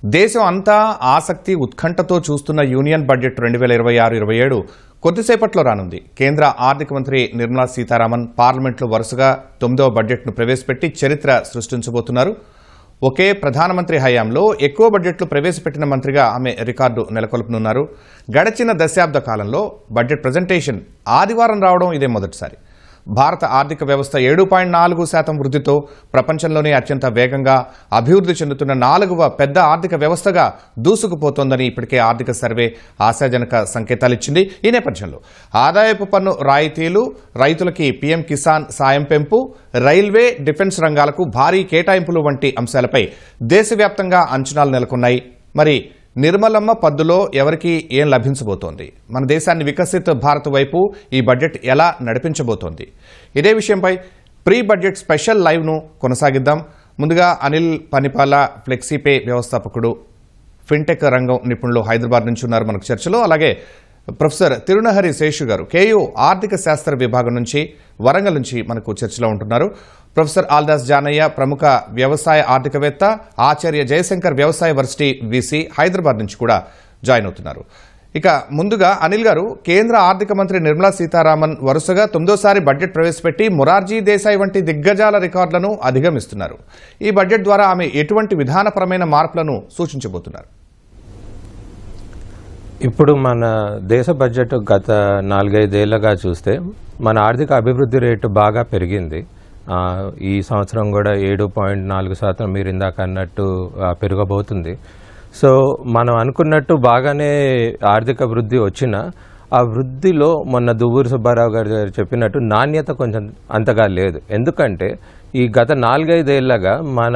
దేశం అంతా ఆసక్తి ఉత్కంఠతో చూస్తున్న యూనియన్ బడ్జెట్ 2026-27 కొద్దిసేపట్లో రానుంది. కేంద్ర ఆర్థిక మంత్రి నిర్మలా సీతారామన్ పార్లమెంట్లో వరుసగా 9వ బడ్జెట్ను ప్రవేశపెట్టి చరిత్ర సృష్టించబోతున్నారు. ఒకే ప్రధానమంత్రి హయాంలో ఎక్కువ బడ్జెట్లు ప్రవేశపెట్టిన మంత్రిగా ఆమె రికార్డు నెలకొల్పనున్నారు. గడిచిన దశాబ్ద కాలంలో బడ్జెట్ ప్రజెంటేషన్ ఆదివారం రావడం ఇదే మొదటిసారి. భారత ఆర్థిక వ్యవస్థ 7.4% వృద్ధితో ప్రపంచంలోనే అత్యంత వేగంగా అభివృద్ధి చెందుతున్న 4వ పెద్ద ఆర్థిక వ్యవస్థగా దూసుకుపోతోందని ఇప్పటికే ఆర్థిక సర్వే ఆశాజనక సంకేతాలిచ్చింది. ఈ నేపథ్యంలో ఆదాయపు పన్ను రాయితీలు, రైతులకి పీఎం కిసాన్ సాయం పెంపు, రైల్వే, డిఫెన్స్ రంగాలకు భారీ కేటాయింపులు వంటి అంశాలపై దేశవ్యాప్తంగా అంచనాలు నెలకొన్నాయి. మరి నిర్మలమ్మ పద్దులో ఎవరికి ఏం లభించబోతోంది? మన దేశాన్ని వికసిత్ భారత్ వైపు ఈ బడ్జెట్ ఎలా నడిపించబోతోంది? ఇదే విషయంపై ప్రీ బడ్జెట్ స్పెషల్ లైవ్ను కొనసాగిద్దాం. ముందుగా అనిల్ పనిపాల, ఫ్లెక్సీపే వ్యవస్థాపకుడు, ఫిన్టెక్ రంగం నిపుణులు హైదరాబాద్ నుంచి ఉన్నారు మనకు చర్చలో. అలాగే ప్రొఫెసర్ తిరునహరి శేషు గారు కేయూ ఆర్థిక శాస్త్ర విభాగం నుంచి, వరంగల్ నుంచి మనకు చర్చలో ఉంటున్నారు. ప్రొఫెసర్ ఆల్దాస్ జానయ్య ప్రముఖ వ్యవసాయ ఆర్థికవేత్త, ఆచార్య జయశంకర్ వ్యవసాయ వర్సిటీ వీసీ హైదరాబాద్ నుంచి కూడా జాయిన్ అవుతున్నారు. ఇక ముందుగా అనిల్ గారు, కేంద్ర ఆర్థిక మంత్రి నిర్మలా సీతారామన్ వరుసగా 9వ బడ్జెట్ ప్రవేశపెట్టి మొరార్జీ దేశాయ్ వంటి దిగ్గజాల రికార్డులను అధిగమిస్తున్నారు. ఈ బడ్జెట్ ద్వారా ఆమె ఎటువంటి విధానపరమైన మార్పులను సూచించబోతున్నారు? ఇప్పుడు మన దేశ బడ్జెట్ గత 4-5 ఏళ్లుగా చూస్తే మన ఆర్థిక అభివృద్ధి రేటు బాగా పెరిగింది. ఈ సంవత్సరం కూడా 7.4% మీరు ఇందాక అన్నట్టు పెరగబోతుంది. సో మనం అనుకున్నట్టు బాగానే ఆర్థిక వృద్ధి వచ్చినా ఆ వృద్ధిలో మొన్న దువ్వూరు సుబ్బారావు గారు చెప్పినట్టు నాణ్యత కొంచెం అంతగా లేదు. ఎందుకంటే ఈ గత 4-5 ఏళ్లగా మన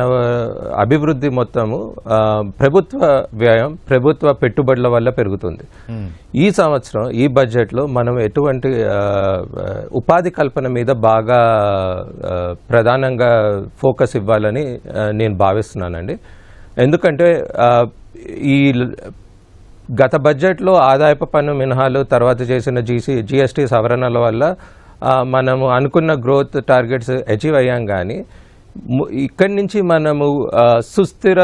అభివృద్ధి మొత్తము ప్రభుత్వ వ్యయం, ప్రభుత్వ పెట్టుబడుల వల్ల పెరుగుతుంది. ఈ సంవత్సరం ఈ బడ్జెట్లో మనం ఎటువంటి ఉపాధి కల్పన మీద బాగా ప్రధానంగా ఫోకస్ ఇవ్వాలని నేను భావిస్తున్నానండి. ఎందుకంటే ఈ గత బడ్జెట్లో ఆదాయపు పన్ను మినహాలు, తర్వాత చేసిన జిఎస్టీ సవరణల వల్ల మనము అనుకున్న గ్రోత్ టార్గెట్స్ అచీవ్ అయ్యాం. కానీ ఇక్కడి నుంచి మనము సుస్థిర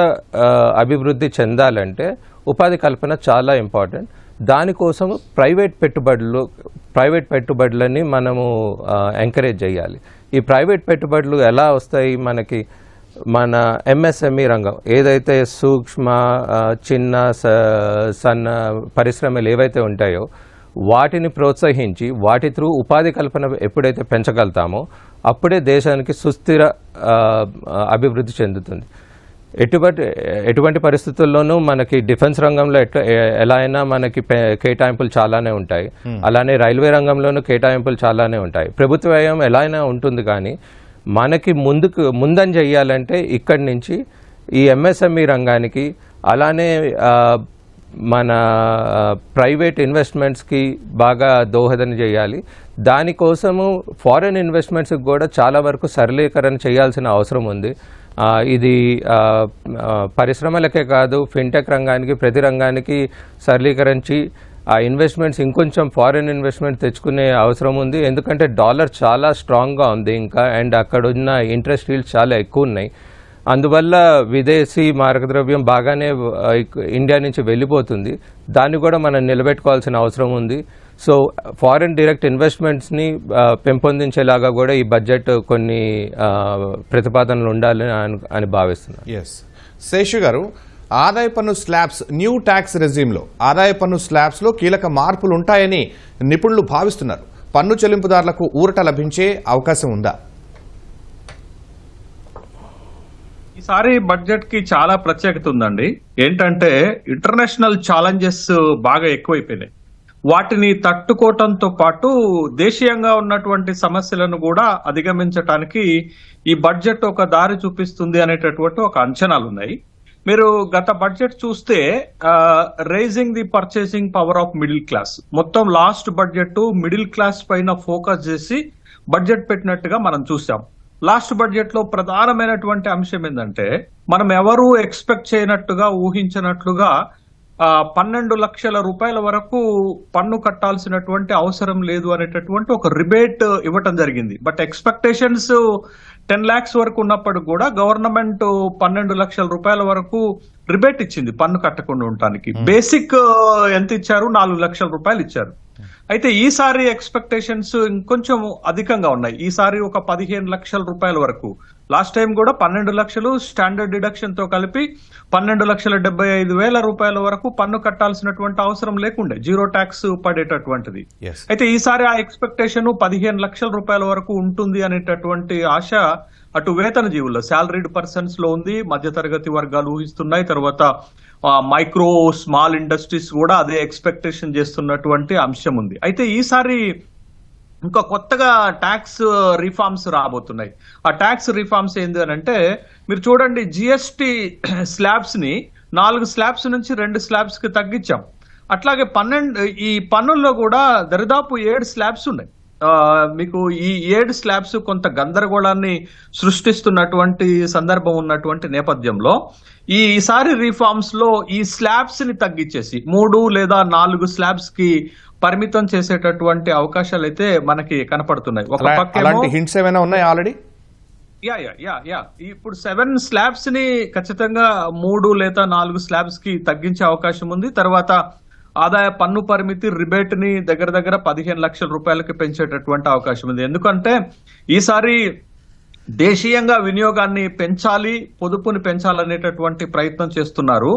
అభివృద్ధి చెందాలంటే ఉపాధి కల్పన చాలా ఇంపార్టెంట్. దానికోసం ప్రైవేట్ పెట్టుబడులని మనము ఎంకరేజ్ చేయాలి. ఈ ప్రైవేట్ పెట్టుబడులు ఎలా వస్తాయి? మనకి మన ఎంఎస్ఎంఈ రంగం ఏదైతే సూక్ష్మ, చిన్న, సన్న పరిశ్రమలు ఏవైతే ఉంటాయో వాటిని ప్రోత్సహించి వాటి త్రూ ఉపాధి కల్పన ఎప్పుడైతే పెంచగలుగుతామో అప్పుడే దేశానికి సుస్థిర అభివృద్ధి చెందుతుంది. ఎటువంటి పరిస్థితుల్లోనూ మనకి డిఫెన్స్ రంగంలో ఎలా అయినా మనకి కేటాయింపులు చాలానే ఉంటాయి. అలానే రైల్వే రంగంలోనూ కేటాయింపులు చాలానే ఉంటాయి. ప్రభుత్వ వ్యయం ఎలా అయినా ఉంటుంది. కానీ మనకి ముందని చెయ్యాలంటే ఇక్కడి నుంచి ఈ ఎంఎస్ఎంఈ రంగానికి, అలానే మన ప్రైవేట్ ఇన్వెస్ట్మెంట్స్కి బాగా దోహదం చేయాలి. దానికోసము ఫారెన్ ఇన్వెస్ట్మెంట్స్కి కూడా చాలా వరకు సరళీకరణ చేయాల్సిన అవసరం ఉంది. ఇది పరిశ్రమలకే కాదు, ఫిన్టెక్ రంగానికి, ప్రతి రంగానికి సరళీకరించి ఆ ఇన్వెస్ట్మెంట్స్ ఇంకొంచెం ఫారెన్ ఇన్వెస్ట్మెంట్ తెచ్చుకునే అవసరం ఉంది. ఎందుకంటే డాలర్ చాలా స్ట్రాంగ్గా ఉంది ఇంకా, అండ్ అక్కడ ఉన్న ఇంట్రెస్ట్ రీల్స్ చాలా ఎక్కువ ఉన్నాయి. అందువల్ల విదేశీ మార్గద్రవ్యం బాగానే ఇండియా నుంచి వెళ్ళిపోతుంది. దాన్ని కూడా మనం నిలబెట్టుకోవాల్సిన అవసరం ఉంది. సో ఫారిన్ డైరెక్ట్ ఇన్వెస్ట్మెంట్స్ని పెంపొందించేలాగా కూడా ఈ బడ్జెట్ కొన్ని ప్రతిపాదనలు ఉండాలని అని భావిస్తున్నాను. ఎస్ శేషు గారు, ఆదాయ పన్ను స్లాబ్స్, న్యూ ట్యాక్స్ రెజ్యూమ్లో ఆదాయ పన్ను స్లాబ్స్లో కీలక మార్పులు ఉంటాయని నిపుణులు భావిస్తున్నారు. పన్ను చెల్లింపుదారులకు ఊరట లభించే అవకాశం ఉందా? ఈసారి బడ్జెట్ కి చాలా ప్రత్యేకత ఉందండి. ఏంటంటే ఇంటర్నేషనల్ ఛాలెంజెస్ బాగా ఎక్కువైపోయినాయి. వాటిని తట్టుకోవటంతో పాటు దేశీయంగా ఉన్నటువంటి సమస్యలను కూడా అధిగమించడానికి ఈ బడ్జెట్ ఒక దారి చూపిస్తుంది అనేటటువంటి ఒక అంచనాలు ఉన్నాయి. మీరు గత బడ్జెట్ చూస్తే rising the purchasing power of middle class, మొత్తం లాస్ట్ బడ్జెట్ మిడిల్ క్లాస్ పైన ఫోకస్ చేసి బడ్జెట్ పెట్టినట్టుగా మనం చూసాం. లాస్ట్ బడ్జెట్ లో ప్రధానమైనటువంటి అంశం ఏంటంటే, మనం ఎవరు ఎక్స్పెక్ట్ చేయనట్టుగా, ఊహించినట్లుగా 12 లక్షల రూపాయల వరకు పన్ను కట్టాల్సినటువంటి అవసరం లేదు అనేటటువంటి ఒక రిబేట్ ఇవ్వటం జరిగింది. బట్ ఎక్స్పెక్టేషన్స్ 10 lakhs వరకు ఉన్నప్పటికి కూడా గవర్నమెంట్ 12 లక్షల రూపాయల వరకు రిబేట్ ఇచ్చింది పన్ను కట్టకుండా ఉండటానికి. బేసిక్ ఎంత ఇచ్చారు? 4 లక్షల రూపాయలు ఇచ్చారు. అయితే ఈసారి ఎక్స్పెక్టేషన్స్ ఇంకొంచెం అధికంగా ఉన్నాయి. ఈసారి ఒక 15 లక్షల రూపాయల వరకు. లాస్ట్ టైం కూడా 12 లక్షలు స్టాండర్డ్ డిడక్షన్ తో కలిపి 12,75,000 రూపాయల వరకు పన్ను కట్టాల్సినటువంటి అవసరం లేకుండే, జీరో ట్యాక్స్ పడేటటువంటిది. Yes. అయితే ఈసారి ఆ ఎక్స్పెక్టేషన్ 15 లక్షల రూపాయల వరకు ఉంటుంది అనేటటువంటి ఆశ అటు వేతన జీవుల్లో, శాలరీడ్ పర్సన్స్ లో ఉంది, మధ్యతరగతి వర్గాలు ఊహిస్తున్నాయి. తర్వాత మైక్రో స్మాల్ ఇండస్ట్రీస్ కూడా అదే ఎక్స్పెక్టేషన్ చేస్తున్నటువంటి అంశం ఉంది. అయితే ఈసారి ఇంకా కొత్తగా ట్యాక్స్ రిఫార్మ్స్ రాబోతున్నాయి. ఆ ట్యాక్స్ రిఫార్మ్స్ ఏంది అని అంటే, మీరు చూడండి, జిఎస్టి స్లాబ్స్ ని 4 స్లాబ్స్ నుంచి 2 స్లాబ్స్ కి తగ్గించాం. అట్లాగే ఈ పన్నుల్లో కూడా దరిదాపు 7 స్లాబ్స్ ఉన్నాయి. మీకు ఈ 7 స్లాబ్స్ కొంత గందరగోళాన్ని సృష్టిస్తున్నటువంటి సందర్భం ఉన్నటువంటి నేపథ్యంలో ఈసారి రిఫార్మ్స్ లో ఈ స్లాబ్స్ ని తగ్గించేసి 3 లేదా 4 స్లాబ్స్ కి పరిమితం చేసేటటువంటి అవకాశాలు అయితే మనకి కనపడుతున్నాయి. ఒక పక్కేమో అలాంటి హింట్స్ ఏమైనా ఉన్నాయి ఆల్రెడీ? యా ఇప్పుడు 7 స్లాబ్స్ ని ఖచ్చితంగా 3 లేదా 4 స్లాబ్స్ కి తగ్గించే అవకాశం ఉంది. తర్వాత ఆదాయ పన్ను పరిమితి రిబేట్ ని దగ్గర 15 లక్షల రూపాయలకి పెంచేటటువంటి అవకాశం ఉంది. ఎందుకంటే ఈసారి దేశీయంగా వినియోగాన్ని పెంచాలి, పొదుపుని పెంచాలనేటటువంటి ప్రయత్నం చేస్తున్నారు.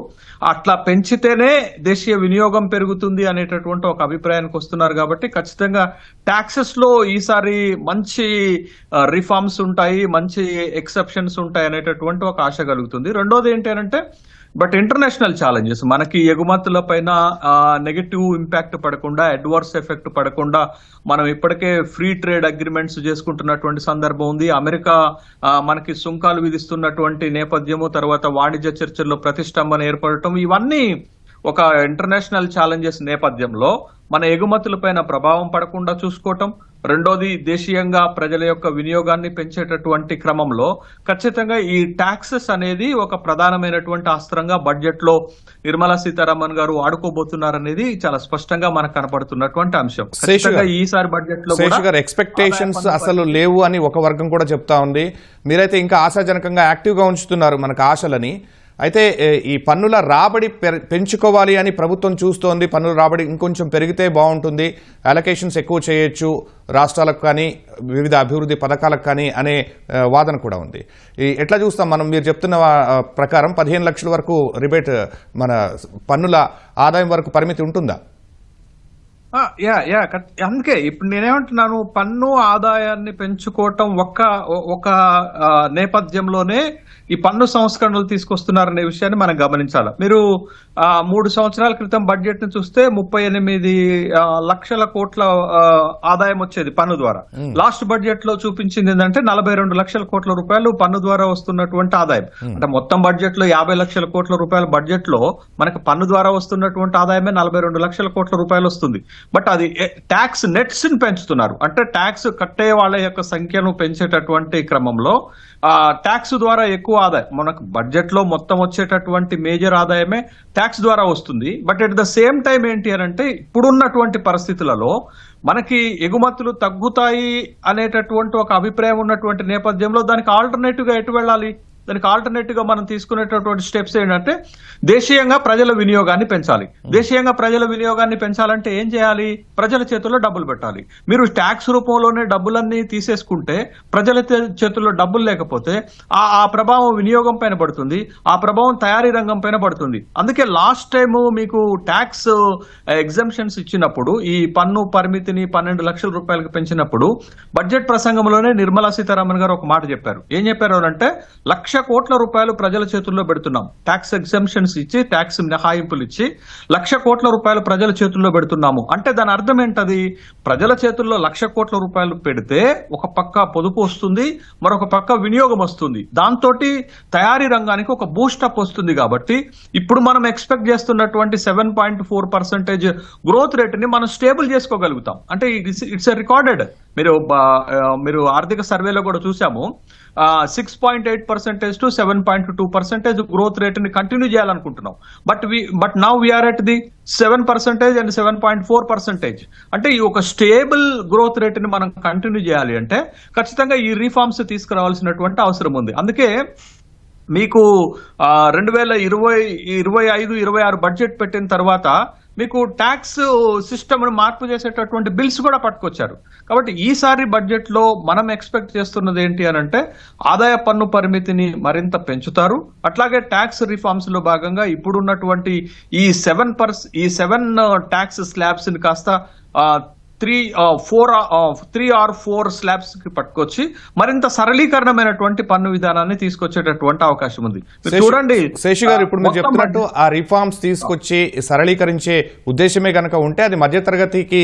అట్లా పెంచితేనే దేశీయ వినియోగం పెరుగుతుంది అనేటటువంటి ఒక అభిప్రాయానికి వస్తున్నారు. కాబట్టి ఖచ్చితంగా ట్యాక్సెస్ లో ఈసారి మంచి రిఫార్మ్స్ ఉంటాయి, మంచి ఎక్సెప్షన్స్ ఉంటాయి అనేటటువంటి ఒక ఆశ కలుగుతుంది. రెండోది ఏంటి అంటే, బట్ ఇంటర్నేషనల్ ఛాలెంజెస్ మనకి ఎగుమతుల పైన నెగటివ్ ఇంపాక్ట్ పడకుండా, అడ్వర్స్ ఎఫెక్ట్ పడకుండా మనం ఇప్పటికే ఫ్రీ ట్రేడ్ అగ్రిమెంట్స్ చేసుకుంటున్నటువంటి సందర్భం ఉంది. అమెరికా మనకి సుంకాలు విధిస్తున్నటువంటి నేపథ్యము, తర్వాత వాణిజ్య చర్చల్లో ప్రతిష్టంభన ఏర్పడటం, ఇవన్నీ ఒక ఇంటర్నేషనల్ ఛాలెంజెస్ నేపథ్యంలో మన ఎగుమతుల పైన ప్రభావం పడకుండా చూసుకోవటం. రెండోది, దేశీయంగా ప్రజల యొక్క వినియోగాన్ని పెంచేటటువంటి క్రమంలో ఖచ్చితంగా ఈ ట్యాక్సెస్ అనేది ఒక ప్రధానమైనటువంటి అస్త్రంగా బడ్జెట్ లో నిర్మలా సీతారామన్ గారు వాడుకోబోతున్నారనేది చాలా స్పష్టంగా మనకు కనపడుతున్నటువంటి అంశం. ఖచ్చితంగా ఈసారి బడ్జెట్ లో ఎక్స్పెక్టేషన్స్ అసలు లేవు అని ఒక వర్గం కూడా చెప్తా ఉంది. మీరైతే ఇంకా ఆశాజనకంగా యాక్టివ్ గా ఉంచుతున్నారు మనకు ఆశలని. అయితే ఈ పన్నుల రాబడి పెంచుకోవాలి అని ప్రభుత్వం చూస్తోంది. పన్నుల రాబడి ఇంకొంచెం పెరిగితే బాగుంటుంది, అలొకేషన్స్ ఎక్కువ చేయొచ్చు రాష్ట్రాలకు కానీ వివిధ అభివృద్ధి పథకాలకు కానీ అనే వాదన కూడా ఉంది. ఎట్లా చూస్తాం మనం? మీరు చెప్తున్న ప్రకారం 15 లక్షల వరకు రిబేట్, మన పన్నుల ఆదాయం వరకు పరిమితి ఉంటుందా? అందుకే ఇప్పుడు నేనేమంటున్నాను, పన్ను ఆదాయాన్ని పెంచుకోవటం ఒక నేపథ్యంలోనే ఈ పన్ను సంస్కరణలు తీసుకొస్తున్నారనే విషయాన్ని మనం గమనించాలి. మీరు 3 సంవత్సరాల క్రితం బడ్జెట్ ని చూస్తే 38 లక్షల కోట్ల ఆదాయం వచ్చేది పన్ను ద్వారా. లాస్ట్ బడ్జెట్ లో చూపించింది ఏంటంటే 42 లక్షల కోట్ల రూపాయలు పన్ను ద్వారా వస్తున్నటువంటి ఆదాయం. అంటే మొత్తం బడ్జెట్ లో 50 లక్షల కోట్ల రూపాయల బడ్జెట్ లో మనకి పన్ను ద్వారా వస్తున్నటువంటి ఆదాయమే 42 లక్షల కోట్ల రూపాయలు వస్తుంది. బట్ అది ట్యాక్స్ నెట్స్ ని పెంచుతున్నారు. అంటే ట్యాక్స్ కట్టే వాళ్ళ యొక్క సంఖ్యను పెంచేటటువంటి క్రమంలో ట్యాక్స్ ద్వారా ఎక్కువ ఆదాయం, మనకు బడ్జెట్ లో మొత్తం వచ్చేటటువంటి మేజర్ ఆదాయమే ట్యాక్స్ ద్వారా వస్తుంది. But at the same time ఏంటి అని అంటే, ఇప్పుడున్నటువంటి పరిస్థితులలో మనకి ఎగుమతులు తగ్గుతాయి అనేటటువంటి ఒక అభిప్రాయం ఉన్నటువంటి నేపథ్యంలో దానికి ఆల్టర్నేటివ్ గా ఎటు వెళ్ళాలి? దానికి ఆల్టర్నేటివ్ గా మనం తీసుకునేటటువంటి స్టెప్స్ ఏంటంటే, దేశీయంగా ప్రజల వినియోగాన్ని పెంచాలి. దేశీయంగా ప్రజల వినియోగాన్ని పెంచాలంటే ఏం చేయాలి? ప్రజల చేతుల్లో డబ్బులు పెట్టాలి. మీరు ట్యాక్స్ రూపంలోనే డబ్బులన్నీ తీసేసుకుంటే, ప్రజల చేతుల్లో డబ్బులు లేకపోతే ఆ ప్రభావం వినియోగం పైన పడుతుంది, ఆ ప్రభావం తయారీ రంగం పైన పడుతుంది. అందుకే లాస్ట్ టైం మీకు ట్యాక్స్ ఎగ్జంప్షన్స్ ఇచ్చినప్పుడు, ఈ పన్ను పరిమితిని 12 లక్షల రూపాయలకు పెంచినప్పుడు బడ్జెట్ ప్రసంగంలోనే నిర్మలా సీతారామన్ గారు ఒక మాట చెప్పారు. ఏం చెప్పారు అంటే, 1,00,000 కోట్ల రూపాయలు ప్రజల చేతుల్లో పెడుతున్నాం. ట్యాక్స్ ఎగ్జంప్షన్స్ ఇచ్చి, ట్యాక్స్ మినహాయింపులు ఇచ్చి 1,00,000 కోట్ల రూపాయలు ప్రజల చేతుల్లో పెడుతున్నాము అంటే దాని అర్థం ఏంటది? ప్రజల చేతుల్లో 1,00,000 కోట్ల రూపాయలు పెడితే ఒక పక్క పొదుపు వస్తుంది, మరొక పక్క వినియోగం వస్తుంది. దాంతో తయారీ రంగానికి ఒక బూస్టప్ వస్తుంది. కాబట్టి ఇప్పుడు మనం ఎక్స్పెక్ట్ చేస్తున్నటువంటి 7.4% గ్రోత్ రేట్ ని మనం స్టేబుల్ చేసుకోగలుగుతాం. అంటే ఇట్స్ రికార్డెడ్. మీరు ఆర్థిక సర్వేలో కూడా చూసాము, 6.8% to 7.2% గ్రోత్ రేట్ ని కంటిన్యూ చేయాలనుకుంటున్నాం. But now we are at the 7% and 7.4%. అంటే ఈ ఒక స్టేబుల్ గ్రోత్ రేట్ ని మనం కంటిన్యూ చేయాలి అంటే ఖచ్చితంగా ఈ రిఫార్మ్స్ తీసుకురావాల్సినటువంటి అవసరం ఉంది. అందుకే మీకు 2025-26 బడ్జెట్ పెట్టిన తర్వాత మీకు ట్యాక్స్ సిస్టమ్ మార్పు చేసేటటువంటి బిల్స్ కూడా పట్టుకొచ్చారు. కాబట్టి ఈసారి బడ్జెట్ లో మనం ఎక్స్పెక్ట్ చేస్తున్నది ఏంటి అని అంటే ఆదాయ పన్ను పరిమితిని మరింత పెంచుతారు. అట్లాగే ట్యాక్స్ రిఫార్మ్స్ లో భాగంగా ఇప్పుడున్నటువంటి ఈ 7 ట్యాక్స్ స్లాబ్స్ ని కాస్త 3 or 4 స్లాబ్స్ కి పట్టుకొచ్చి మరింత సరళీకరణమైనటువంటి పన్ను విధానాన్ని తీసుకొచ్చేటటువంటి అవకాశం ఉంది. మీరు చూడండి శేషి గారు, ఇప్పుడు మీరు చెప్తున్నట్టు ఆ రిఫార్మ్స్ తీసుకొచ్చి సరళీకరించే ఉద్దేశమే కనుక ఉంటే అది మధ్యతరగతికి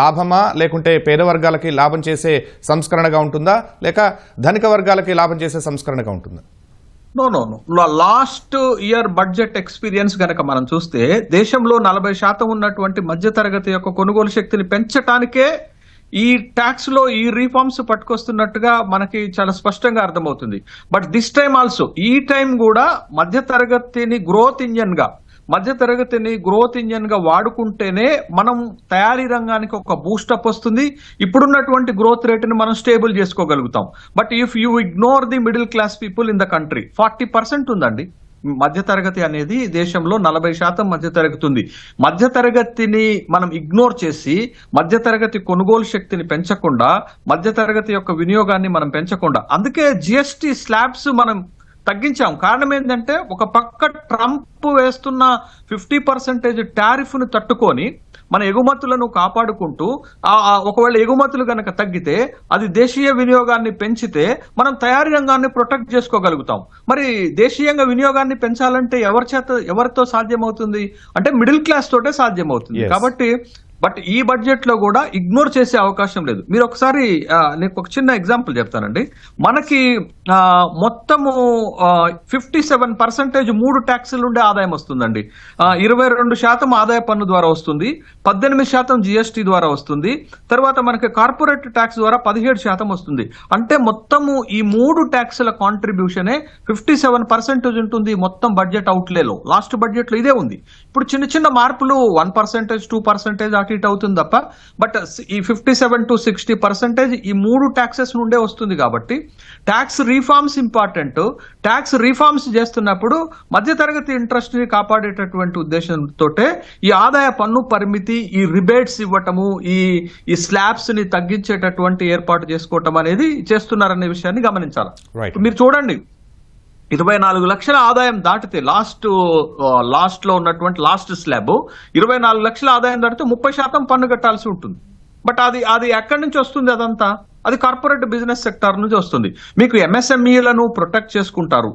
లాభమా, లేకుంటే పేద వర్గాలకి లాభం చేసే సంస్కరణగా ఉంటుందా, లేక ధనిక వర్గాలకి లాభం చేసే సంస్కరణగా ఉంటుందా? No. Last year budget experience గనక మనం చూస్తే దేశంలో 40% ఉన్నటువంటి మధ్యతరగతి యొక్క కొనుగోలు శక్తిని పెంచటానికే ఈ ట్యాక్స్ లో ఈ రిఫార్మ్స్ పట్టుకొస్తున్నట్టుగా మనకి చాలా స్పష్టంగా అర్థమవుతుంది. బట్ దిస్ టైం ఆల్సో ఈ టైం కూడా మధ్యతరగతిని గ్రోత్ ఇంజన్ గా వాడుకుంటేనే మనం తయారీ రంగానికి ఒక బూస్టప్ వస్తుంది. ఇప్పుడున్నటువంటి గ్రోత్ రేటుని మనం స్టేబుల్ చేసుకోగలుగుతాం. But if you ignore the middle class people in the country, 40% ఉందండి మధ్యతరగతి అనేది. దేశంలో 40% మధ్యతరగతి ఉంది. మధ్యతరగతిని మనం ఇగ్నోర్ చేసి మధ్యతరగతి కొనుగోలు శక్తిని పెంచకుండా, మధ్యతరగతి యొక్క వినియోగాన్ని మనం పెంచకుండా, అందుకే జిఎస్టి స్లాబ్స్ మనం తగ్గించాం. కారణం ఏంటంటే ఒక పక్క ట్రంప్ వేస్తున్న 50% టారిఫ్ ను తట్టుకొని మన ఎగుమతులను కాపాడుకుంటూ ఒకవేళ ఎగుమతులు గనక తగ్గితే అది దేశీయ వినియోగాన్ని పెంచితే మనం తయారీ రంగాన్ని ప్రొటెక్ట్ చేసుకోగలుగుతాం. మరి దేశీయంగా వినియోగాన్ని పెంచాలంటే ఎవరితో సాధ్యమవుతుంది అంటే మిడిల్ క్లాస్ తోటే సాధ్యమవుతుంది. కాబట్టి బట్ ఈ బడ్జెట్ లో కూడా ఇగ్నోర్ చేసే అవకాశం లేదు. మీరు ఒకసారి నేను ఒక చిన్న ఎగ్జాంపుల్ చెప్తానండి. మనకి మొత్తము 57% 3 ట్యాక్సుల నుండి ఆదాయం వస్తుందండి. 22% ఆదాయ పన్ను ద్వారా వస్తుంది, 18% జిఎస్టీ ద్వారా వస్తుంది, తర్వాత మనకి కార్పొరేట్ ట్యాక్స్ ద్వారా 17% వస్తుంది. అంటే మొత్తము ఈ 3 ట్యాక్సుల కాంట్రిబ్యూషనే 57% ఉంటుంది మొత్తం బడ్జెట్ అవుట్లేలో. లాస్ట్ బడ్జెట్ లో ఇదే ఉంది. ఇప్పుడు చిన్న చిన్న మార్పులు 1%, 2% అటు ఇటు అవుతుంది తప్ప, బట్ ఈ 57 to 60% ఈ 3 ట్యాక్సెస్ నుండే వస్తుంది. కాబట్టి tax reforms important. Tax reforms చేస్తున్నప్పుడు మధ్యతరగతి ఇంట్రెస్ట్ ని కాపాడేటటువంటి ఉద్దేశంతో ఈ ఆదాయ పన్ను పరిమితి, ఈ రిబేట్స్ ఇవ్వటము, ఈ స్లాబ్స్ ని తగ్గించేటటువంటి ఏర్పాటు చేసుకోవటం అనేది చేస్తున్నారనే విషయాన్ని గమనించాలి. మీరు చూడండి, 24 లక్షల ఆదాయం దాటితే లాస్ట్ లో ఉన్నటువంటి లాస్ట్ స్లాబ్ 24 లక్షల ఆదాయం దాటితే 30% పన్ను కట్టాల్సి ఉంటుంది. బట్ అది ఎక్కడి నుంచి వస్తుంది? అదంతా అది కార్పొరేట్ బిజినెస్ సెక్టార్ నుంచి వస్తుంది. మీకు ఎంఎస్ఎంఈలను ప్రొటెక్ట్ చేసుకుంటారు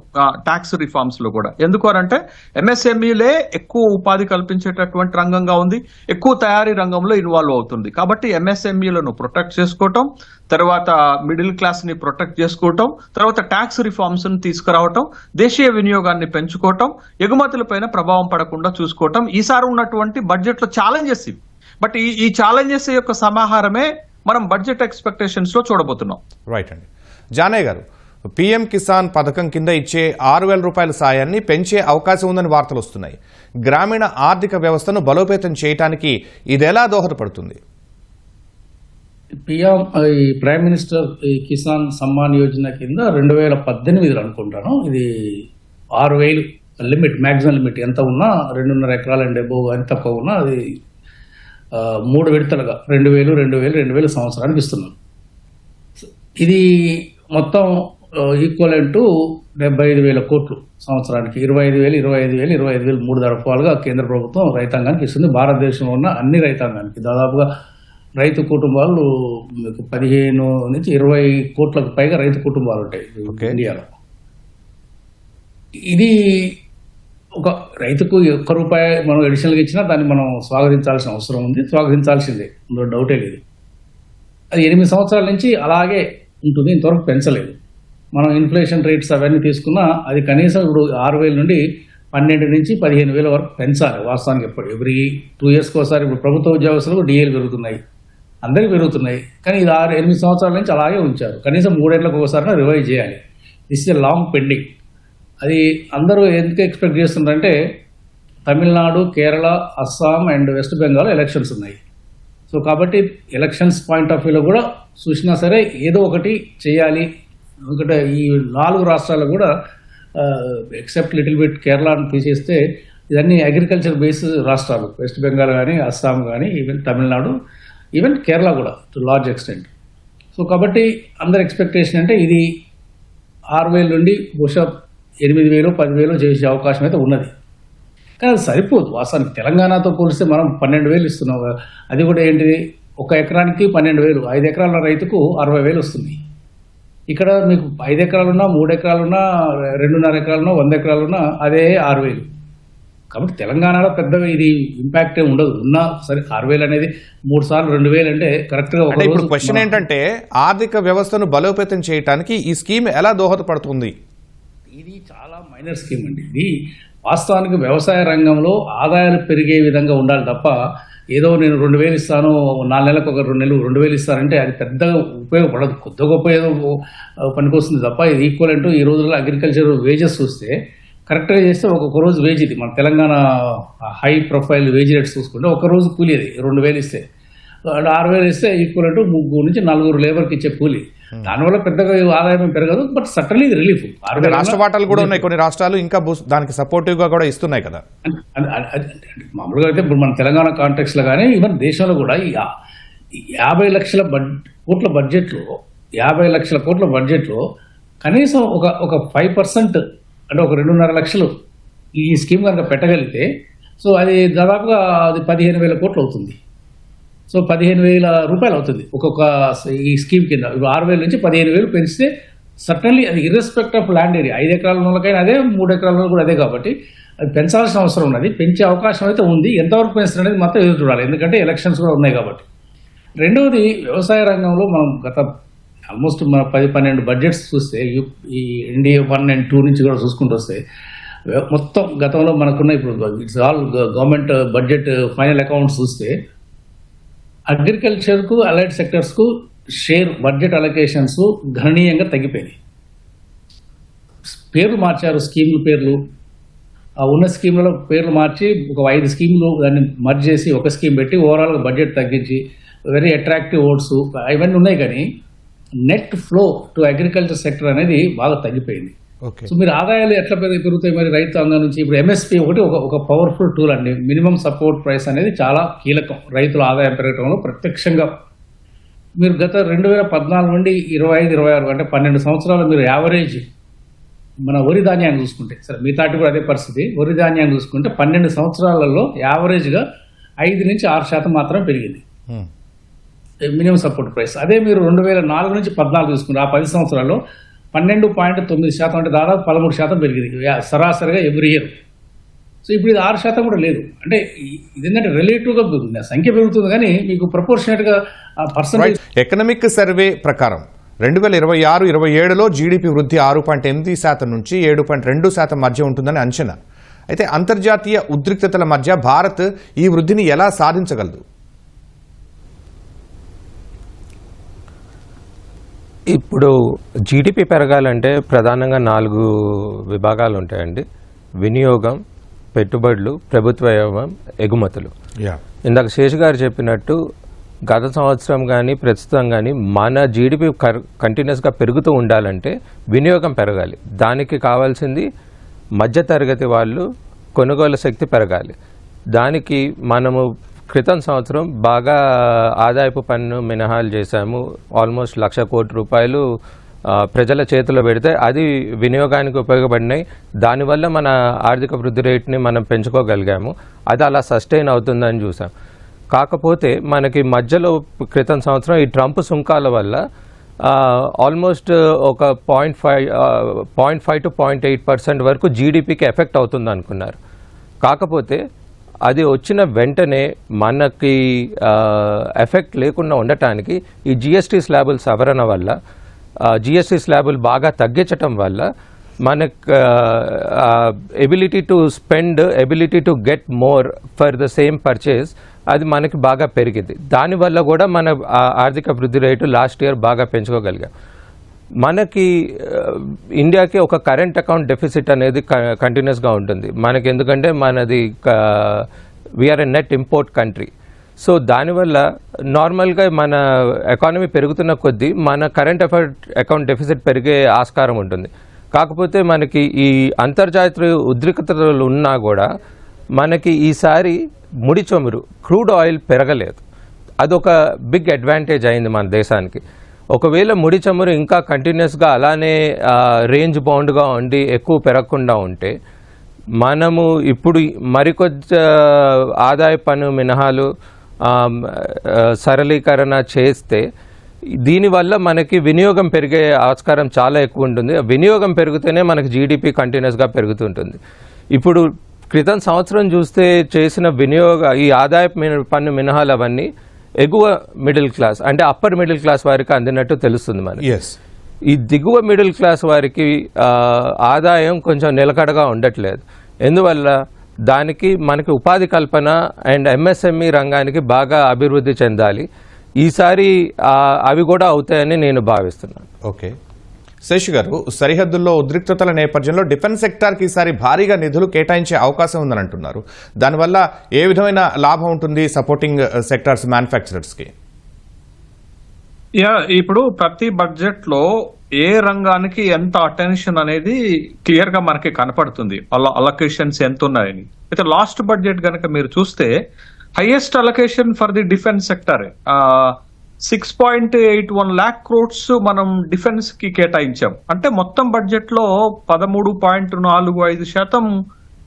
ట్యాక్స్ రిఫార్మ్స్ లో కూడా. ఎందుకు అంటే ఎంఎస్ఎంఈలే ఎక్కువ ఉపాధి కల్పించేటటువంటి రంగంగా ఉంది, ఎక్కువ తయారీ రంగంలో ఇన్వాల్వ్ అవుతుంది. కాబట్టి ఎంఎస్ఎంఈలను ప్రొటెక్ట్ చేసుకోవటం, తర్వాత మిడిల్ క్లాస్ ని ప్రొటెక్ట్ చేసుకోవటం, తర్వాత ట్యాక్స్ రిఫార్మ్స్ ని తీసుకురావటం, దేశీయ వినియోగాన్ని పెంచుకోవటం, ఎగుమతులపైన ప్రభావం పడకుండా చూసుకోవటం ఈసారి ఉన్నటువంటి బడ్జెట్ లో ఛాలెంజెస్ ఇవి. బట్ ఈ ఛాలెంజెస్ యొక్క సమాహారమే మనం బడ్జెట్ ఎక్స్పెక్టేషన్స్ లో చూడబోతున్నాం. రైట్ అండి. జానయ్య గారు, పీఎం కిసాన్ పథకం కింద ఇచ్చే 6,000 రూపాయల సాయాన్ని పెంచే అవకాశం ఉందని వార్తలు వస్తున్నాయి. గ్రామీణ ఆర్థిక వ్యవస్థను బలోపేతం చేయడానికి ఇది ఎలా దోహదపడుతుంది? ప్రైమ్ మినిస్టర్ కిసాన్ సమ్మాన్ యోజన కింద 2018 అనుకుంటాను, ఇది 6,000 లిమిట్, మ్యాక్సిమం లిమిట్ ఎంత ఉన్నా 2.5 ఎకరాలండి అబోవ్ ఎంత తక్కువ ఉన్నా అది 3 విడతలుగా 2,000 సంవత్సరానికి ఇస్తున్నారు. ఇది మొత్తం ఈక్వలెంట్ 75,000 కోట్లు సంవత్సరానికి. 25,000 3 దఫాలుగా కేంద్ర ప్రభుత్వం రైతాంగానికి ఇస్తుంది. భారతదేశంలో ఉన్న అన్ని రైతాంగానికి దాదాపుగా రైతు కుటుంబాలు 15 నుంచి 20 కోట్లకు పైగా రైతు కుటుంబాలు ఉంటాయి ఇండియాలో. ఇది ఒక రైతుకు ₹1 మనం అడిషనల్గా ఇచ్చినా దాన్ని మనం స్వాగతించాల్సిన అవసరం ఉంది, స్వాగతించాల్సిందే, అందులో డౌటే లేదు. అది 8 సంవత్సరాల నుంచి అలాగే ఉంటుంది, ఇంతవరకు పెంచలేదు. మనం ఇన్ఫ్లేషన్ రేట్స్ అవన్నీ తీసుకున్నా అది కనీసం ఇప్పుడు 6,000 నుండి 12 నుంచి 15,000 వరకు పెంచాలి వాస్తవానికి. ఎవ్రీ 2 ఇయర్స్కి ఒకసారి ఇప్పుడు ప్రభుత్వ ఉద్యోగస్తులకు డిఏలు పెరుగుతున్నాయి, అందరికీ పెరుగుతున్నాయి, కానీ ఇది 8 సంవత్సరాల నుంచి అలాగే ఉంచారు. కనీసం 3 ఏళ్లకు ఒకసారి రివైజ్ చేయాలి. This is a long pending. అది అందరూ ఎందుకు ఎక్స్పెక్ట్ చేస్తున్నారంటే Tamil Nadu, Kerala, Assam and west Bengal elections ఉన్నాయి. సో కాబట్టి ఎలక్షన్స్ పాయింట్ ఆఫ్ వ్యూలో కూడా చూసినా సరే ఏదో ఒకటి చేయాలి. ఎందుకంటే ఈ 4 రాష్ట్రాలు కూడా ఎక్సెప్ట్ లిటిల్ బిట్ కేరళను తీసేస్తే ఇవన్నీ అగ్రికల్చర్ బేస్ రాష్ట్రాలు, వెస్ట్ బెంగాల్ కానీ, అస్సాం కానీ, ఈవెన్ తమిళనాడు, ఈవెన్ కేరళ కూడా టు లార్జ్ ఎక్స్టెంట్. సో కాబట్టి అందరి ఎక్స్పెక్టేషన్ అంటే ఇది 6,000 నుండి బహుశా 8,000, 10,000 చేసే అవకాశం అయితే ఉన్నది. కానీ అది సరిపోదు వాస్తవానికి. తెలంగాణతో పోలిస్తే మనం 12,000 ఇస్తున్నాం. అది కూడా ఏంటిది, 1 ఎకరానికి 12,000, 5 ఎకరాల రైతుకు 60,000 వస్తుంది. ఇక్కడ మీకు 5 ఎకరాలున్నా, 3 ఎకరాలున్నా, 2.5 ఎకరాలున్నా, 100 ఎకరాలున్నా అదే 6,000. కాబట్టి తెలంగాణలో పెద్దగా ఇది ఇంపాక్ట్ ఏమి ఉండదు. ఉన్నా సరే 6,000 అనేది 3 సార్లు 2,000 అంటే కరెక్ట్గా అంటే ఇప్పుడు క్వశ్చన్ ఏంటంటే ఆర్థిక వ్యవస్థను బలోపేతం చేయడానికి ఈ స్కీమ్ ఎలా దోహదపడుతుంది? ఇది చాలా మైనర్ స్కీమ్ అండి. ఇది వాస్తవానికి వ్యవసాయ రంగంలో ఆదాయాలు పెరిగే విధంగా ఉండాలి తప్ప ఏదో నేను 2,000 ఇస్తాను, 4 నెలలకు ఒక 2 నెలలు 2,000 ఇస్తానంటే అది పెద్దగా ఉపయోగపడదు. కొద్ది గొప్ప ఏదో పనికొస్తుంది తప్ప ఇది ఈక్వలెంట్. ఈ రోజుల్లో అగ్రికల్చర్ వేజెస్ చూస్తే కరెక్ట్గా చేస్తే ఒక్కొక్క రోజు వేజ్, ఇది మన Telangana high profile wage rates చూసుకుంటే ఒక రోజు కూలి అది 2,000 ఇస్తే, 6,000 ఇస్తే ఈక్వలెంట్ 3 నుంచి 4 లేబర్కి ఇచ్చే కూలి. దానివల్ల పెద్దగా ఆదాయం పెరగదు, బట్ సటన్లీ ఇది రిలీఫ్. రాష్ట్ర వాటాలు కూడా ఉన్నాయి, కొన్ని రాష్ట్రాలు ఇంకా దానికి సపోర్టివ్ గా కూడా ఇస్తున్నాయి కదా. మామూలుగా అయితే ఇప్పుడు మన తెలంగాణ కాంటెక్స్ లో కానీ ఈవెన్ దేశంలో కూడా 50 లక్షల కోట్ల బడ్జెట్లో 50 లక్షల కోట్ల బడ్జెట్లో కనీసం ఒక 5% అంటే ఒక 2.5 లక్షలు ఈ స్కీమ్ కనుక పెట్టగలిగితే సో అది దాదాపుగా అది 15,000 కోట్లు అవుతుంది. సో 15,000 రూపాయలు అవుతుంది ఒక్కొక్క ఈ స్కీమ్ కింద. 6,000 నుంచి 15,000 పెంచితే సర్టన్లీ అది ఇర్రెస్పెక్ట్ ఆఫ్ ల్యాండ్ ఏరియా, 5 ఎకరాల వాళ్ళకైనా అదే, 3 ఎకరాల కూడా అదే. కాబట్టి అది పెంచాల్సిన అవసరం ఉన్నది, పెంచే అవకాశం అయితే ఉంది. ఎంతవరకు పెంచడం అనేది మాత్రం ఎదురు చూడాలి, ఎందుకంటే ఎలక్షన్స్ కూడా ఉన్నాయి కాబట్టి. రెండవది, వ్యవసాయ రంగంలో మనం గత ఆల్మోస్ట్ మన 10-12 బడ్జెట్స్ చూస్తే ఈ NDA 1 and 2 నుంచి కూడా చూసుకుంటూ వస్తే మొత్తం గతంలో మనకున్న ఇప్పుడు it's all government budget final accounts చూస్తే అగ్రికల్చర్కు అలైడ్ సెక్టర్స్కు షేర్ బడ్జెట్ అలొకేషన్స్ గణనీయంగా తగ్గిపోయినాయి. పేర్లు మార్చారు, స్కీముల పేర్లు, ఉన్న స్కీములలో పేర్లు మార్చి ఒక 5 స్కీములు దాన్ని మర్జ్ చేసి ఒక స్కీమ్ పెట్టి ఓవరాల్గా బడ్జెట్ తగ్గించి వెరీ అట్రాక్టివ్ ఓట్స్ ఇవన్నీ ఉన్నాయి. కానీ net flow to agriculture sector అనేది బాగా తగ్గిపోయింది. సో మీరు ఆదాయాలు ఎట్లా పెరుగుతాయి మరి రైతాంగం నుంచి? ఇప్పుడు MSP ఒకటి ఒక పవర్ఫుల్ టూల్ అండి. మినిమం సపోర్ట్ ప్రైస్ అనేది చాలా కీలకం రైతుల ఆదాయం పెరగడంలో ప్రత్యక్షంగా. మీరు గత 2014 నుండి 25-26 అంటే 12 సంవత్సరాలు మీరు యావరేజ్ మన వరి ధాన్యాన్ని చూసుకుంటే, సరే మిగతాటి కూడా అదే పరిస్థితి, వరి ధాన్యాన్ని చూసుకుంటే 12 సంవత్సరాలలో యావరేజ్గా 5 నుంచి 6% మాత్రమే పెరిగింది మినిమం సపోర్ట్ ప్రైస్. అదే మీరు 2004 నుంచి 14 చూసుకుంటే ఆ 10 సంవత్సరాల్లో 12.9% అంటే దాదాపు 13% పెరిగింది సరాసరిగా ఎవ్రీ ఇయర్. సో ఇప్పుడు ఇది 6% కూడా లేదు. అంటే ఇది ఏంటంటే రిలేటివ్గా సంఖ్య పెరుగుతుంది కానీ మీకు ప్రపోర్షనేట్గా పర్సెంటేజ్. ఎకనామిక్ సర్వే ప్రకారం 2026-27లో జీడీపీ వృద్ధి 6.8% నుంచి 7.2% మధ్య ఉంటుందని అంచనా. అయితే అంతర్జాతీయ ఉద్రిక్తతల మధ్య భారత్ ఈ వృద్ధిని ఎలా సాధించగలదు? ఇప్పుడు జీడిపి పెరగాలంటే ప్రధానంగా 4 విభాగాలు ఉంటాయండి: వినియోగం, పెట్టుబడులు, ప్రభుత్వ వ్యయం, ఎగుమతులు. ఇందాక శేష్ గారు చెప్పినట్టు గత సంవత్సరం కానీ ప్రస్తుతం కానీ మన జీడిపి కంటిన్యూస్గా పెరుగుతూ ఉండాలంటే వినియోగం పెరగాలి. దానికి కావాల్సింది మధ్యతరగతి వాళ్ళు కొనుగోలు శక్తి పెరగాలి. దానికి మనము క్రితం సంవత్సరం బాగా ఆదాయపు పన్ను మినహాలు చేశాము. ఆల్మోస్ట్ 1,00,000 కోట్ల రూపాయలు ప్రజల చేతిలో పెడితే అది వినియోగానికి ఉపయోగపడినాయి. దానివల్ల మన ఆర్థిక వృద్ధి రేట్ని మనం పెంచుకోగలిగాము. అది అలా సస్టైన్ అవుతుందని చూసాం. కాకపోతే మనకి మధ్యలో క్రితం సంవత్సరం ఈ ట్రంప్ సుంకాల వల్ల ఆల్మోస్ట్ ఒక 0.5 to 0.8% వరకు జీడిపికి ఎఫెక్ట్ అవుతుంది అనుకున్నారు. కాకపోతే అది వచ్చిన వెంటనే మనకి ఎఫెక్ట్ లేకుండా ఉండటానికి ఈ GST స్లాబుల సవరణ వల్ల, GST స్లాబులు బాగా తగ్గించటం వల్ల మనకు ability to spend, ability to get more for the same purchase అది మనకి బాగా పెరిగింది. దానివల్ల కూడా మన ఆర్థిక వృద్ధి రేటు లాస్ట్ ఇయర్ బాగా పెంచుకోగలిగాం. మనకి ఇండియాకి ఒక కరెంట్ అకౌంట్ డెఫిసిట్ అనేది కంటిన్యూస్గా ఉంటుంది మనకి, ఎందుకంటే మనది we are a net import country. So దానివల్ల నార్మల్గా మన ఎకానమీ పెరుగుతున్న కొద్దీ మన కరెంట్ అకౌంట్ డెఫిసిట్ పెరిగే ఆస్కారం ఉంటుంది. కాకపోతే మనకి ఈ అంతర్జాతీయ ఉద్రిక్తతలు ఉన్నా కూడా మనకి ఈసారి ముడి చమురు క్రూడ్ ఆయిల్ పెరగలేదు. అదొక బిగ్ అడ్వాంటేజ్ అయింది మన దేశానికి. ఒకవేళ ముడి చమురు ఇంకా కంటిన్యూస్గా అలానే రేంజ్ బౌండ్గా ఉండి ఎక్కువ పెరగకుండా ఉంటే మనము ఇప్పుడు మరికొద్ది ఆదాయ పన్ను మినహాలు సరళీకరణ చేస్తే దీనివల్ల మనకి వినియోగం పెరిగే ఆస్కారం చాలా ఎక్కువ ఉంటుంది. వినియోగం పెరిగితేనే మనకి జీడిపి కంటిన్యూస్గా పెరుగుతుంటుంది. ఇప్పుడు క్రితం సంవత్సరం చూస్తే చేసిన ఈ ఆదాయ పన్ను మినహాలు అవన్నీ ఎగువ మిడిల్ క్లాస్ అంటే అప్పర్ మిడిల్ క్లాస్ వారికి అందినట్టు తెలుస్తుంది మనకి. ఈ దిగువ మిడిల్ క్లాస్ వారికి ఆదాయం కొంచెం నిలకడగా ఉండట్లేదు. ఎందువల్ల దానికి మనకి ఉపాధి కల్పన అండ్ ఎంఎస్ఎంఈ రంగానికి బాగా అభివృద్ధి చెందాలి. ఈసారి అవి కూడా అవుతాయని నేను భావిస్తున్నాను. ఓకే శేషు గారు, సరిహద్దుల్లో ఉద్రిక్తతల నేపథ్యంలో డిఫెన్స్ సెక్టార్కి ఈసారి భారీగా నిధులు కేటాయించే అవకాశం ఉందని అంటున్నారు. దానివల్ల ఏ విధమైన లాభం ఉంటుంది సపోర్టింగ్ సెక్టార్స్ మ్యానుఫ్యాక్చరర్స్కి? ఇప్పుడు ప్రతి బడ్జెట్ లో ఏ రంగానికి ఎంత అటెన్షన్ అనేది క్లియర్ గా మనకి కనపడుతుంది, అలొకేషన్స్ ఎంత ఉన్నాయని. అయితే లాస్ట్ బడ్జెట్ గనక మీరు చూస్తే highest allocation for the defence sector 6.81 lakh crores మనం డిఫెన్స్ కి కేటాయించాం. అంటే మొత్తం బడ్జెట్ లో 13.45%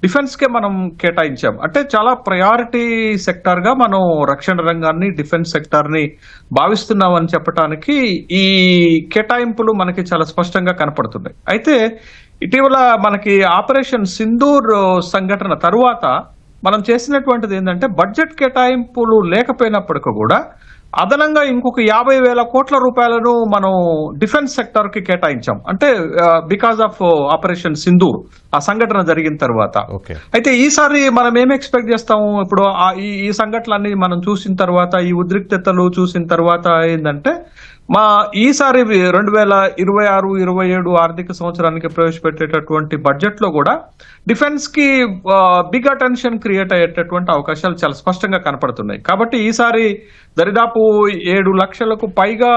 డిఫెన్స్ కే మనం కేటాయించాం. అంటే చాలా ప్రయారిటీ సెక్టార్ గా మనం రక్షణ రంగాన్ని, డిఫెన్స్ సెక్టార్ ని భావిస్తున్నాం అని చెప్పడానికి ఈ కేటాయింపులు మనకి చాలా స్పష్టంగా కనపడుతున్నాయి. అయితే ఇటీవల మనకి ఆపరేషన్ సింధూర్ సంఘటన తరువాత మనం చేసినటువంటిది ఏంటంటే బడ్జెట్ కేటాయింపులు లేకపోయినప్పటికీ కూడా అదనంగా ఇంకొక 50,000 కోట్ల రూపాయలను మనం డిఫెన్స్ సెక్టర్ కి కేటాయించాం. అంటే బికాస్ ఆఫ్ ఆపరేషన్ సింధూర్ ఆ సంఘటన జరిగిన తర్వాత. అయితే ఈసారి మనం ఏం ఎక్స్పెక్ట్ చేస్తాము? ఇప్పుడు ఈ సంఘటనలన్నీ మనం చూసిన తర్వాత, ఈ ఉద్రిక్తతలు చూసిన తర్వాత ఏంటంటే ఈసారి 2026-27 ఆర్థిక సంవత్సరానికి ప్రవేశపెట్టేటటువంటి బడ్జెట్ లో కూడా డిఫెన్స్ కి బిగ్ అటెన్షన్ క్రియేట్ అయ్యేటటువంటి అవకాశాలు చాలా స్పష్టంగా కనపడుతున్నాయి. కాబట్టి ఈసారి దరిదాపు 7 లక్షలకు పైగా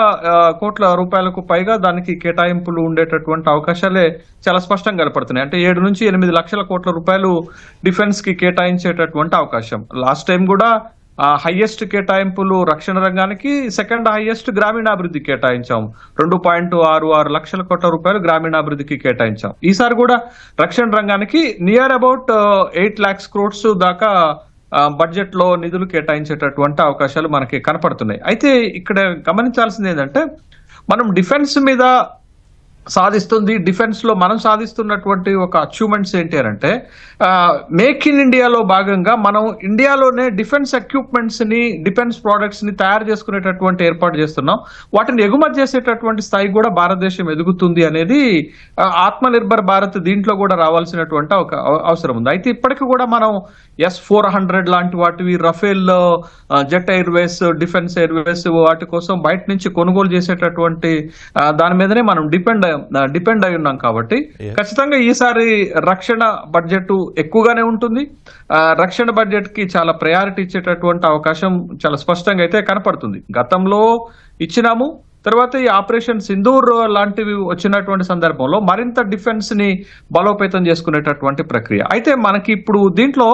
కోట్ల రూపాయలకు పైగా దానికి కేటాయింపులు ఉండేటటువంటి అవకాశాలే చాలా స్పష్టంగా కనపడుతున్నాయి. అంటే 7 నుంచి 8 లక్షల కోట్ల రూపాయలు డిఫెన్స్ కి కేటాయించేటటువంటి అవకాశం. లాస్ట్ టైం కూడా హైయెస్ట్ కేటాయింపులు రక్షణ రంగానికి, సెకండ్ హైయెస్ట్ గ్రామీణాభివృద్ధి కేటాయించాం. 2.66 లక్షల కోట్ల రూపాయలు గ్రామీణాభివృద్ధికి కేటాయించాం. ఈసారి కూడా రక్షణ రంగానికి నియర్ అబౌట్ 8 lakhs crores దాకా బడ్జెట్ లో నిధులు కేటాయించేటటువంటి అవకాశాలు మనకి కనపడుతున్నాయి. అయితే ఇక్కడ గమనించాల్సింది ఏంటంటే మనం డిఫెన్స్ మీద డిఫెన్స్ లో మనం సాధిస్తున్నటువంటి ఒక అచీవ్మెంట్స్ ఏంటి అంటే మేక్ ఇన్ ఇండియాలో భాగంగా మనం ఇండియాలోనే డిఫెన్స్ ఎక్విప్మెంట్స్ ని, డిఫెన్స్ ప్రోడక్ట్స్ ని తయారు చేసుకునేటటువంటి ఏర్పాటు చేస్తున్నాం. వాటిని ఎగుమతి చేసేటటువంటి స్థాయి కూడా భారతదేశం ఎదుగుతుంది అనేది ఆత్మ నిర్భర్ భారత్ దీంట్లో కూడా రావాల్సినటువంటి ఒక అవసరం ఉంది. అయితే ఇప్పటికీ కూడా మనం S-400 లాంటి వాటివి, Rafale jet airways, defence airways వాటి కోసం బయట నుంచి కొనుగోలు చేసేటటువంటి దాని మీదనే మనం డిపెండ్ అయి ఉన్నాం. కాబట్టి ఖచ్చితంగా ఈసారి రక్షణ బడ్జెట్ ఎక్కువగానే ఉంటుంది. రక్షణ బడ్జెట్ కి చాలా ప్రయారిటీ ఇచ్చేటటువంటి అవకాశం చాలా స్పష్టంగా అయితే కనపడుతుంది. గతంలో ఇచ్చినాము, తర్వాత ఈ ఆపరేషన్ సింధూర్ లాంటివి వచ్చినటువంటి సందర్భంలో మరింత డిఫెన్స్ ని బలోపేతం చేసుకునేటటువంటి ప్రక్రియ. అయితే మనకి ఇప్పుడు దీంట్లో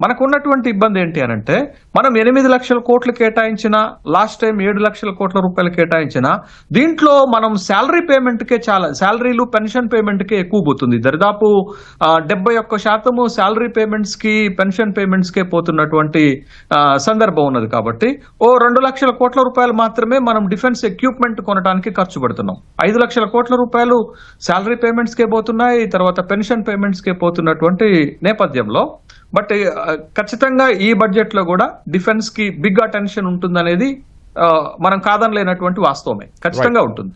మనకు ఉన్నటువంటి ఇబ్బంది ఏంటి అని అంటే మనం 8 లక్షల కోట్లు కేటాయించిన, లాస్ట్ టైం 7 లక్షల కోట్ల రూపాయలు కేటాయించిన, దీంట్లో మనం శాలరీ పేమెంట్ కే శాలరీలు, పెన్షన్ పేమెంట్ కే ఎక్కువ పోతుంది. దరిదాపు 71% శాలరీ పేమెంట్స్ కి, పెన్షన్ పేమెంట్స్ కే పోతున్నటువంటి సందర్భం ఉన్నది. కాబట్టి 2 లక్షల కోట్ల రూపాయలు మాత్రమే మనం డిఫెన్స్ ఎక్విప్మెంట్ కొనడానికి ఖర్చు పెడుతున్నాం. 5 లక్షల కోట్ల రూపాయలు శాలరీ పేమెంట్స్ కే పోతున్నాయి, తర్వాత పెన్షన్ పేమెంట్స్ కే పోతున్నటువంటి నేపథ్యంలో బట్ ఖచ్చితంగా ఈ బడ్జెట్ లో కూడా డిఫెన్స్ కి బిగ్ అటెన్షన్ ఉంటుందనేది మనం కాదనలేనటువంటి వాస్తవమే. ఖచ్చితంగా ఉంటుంది.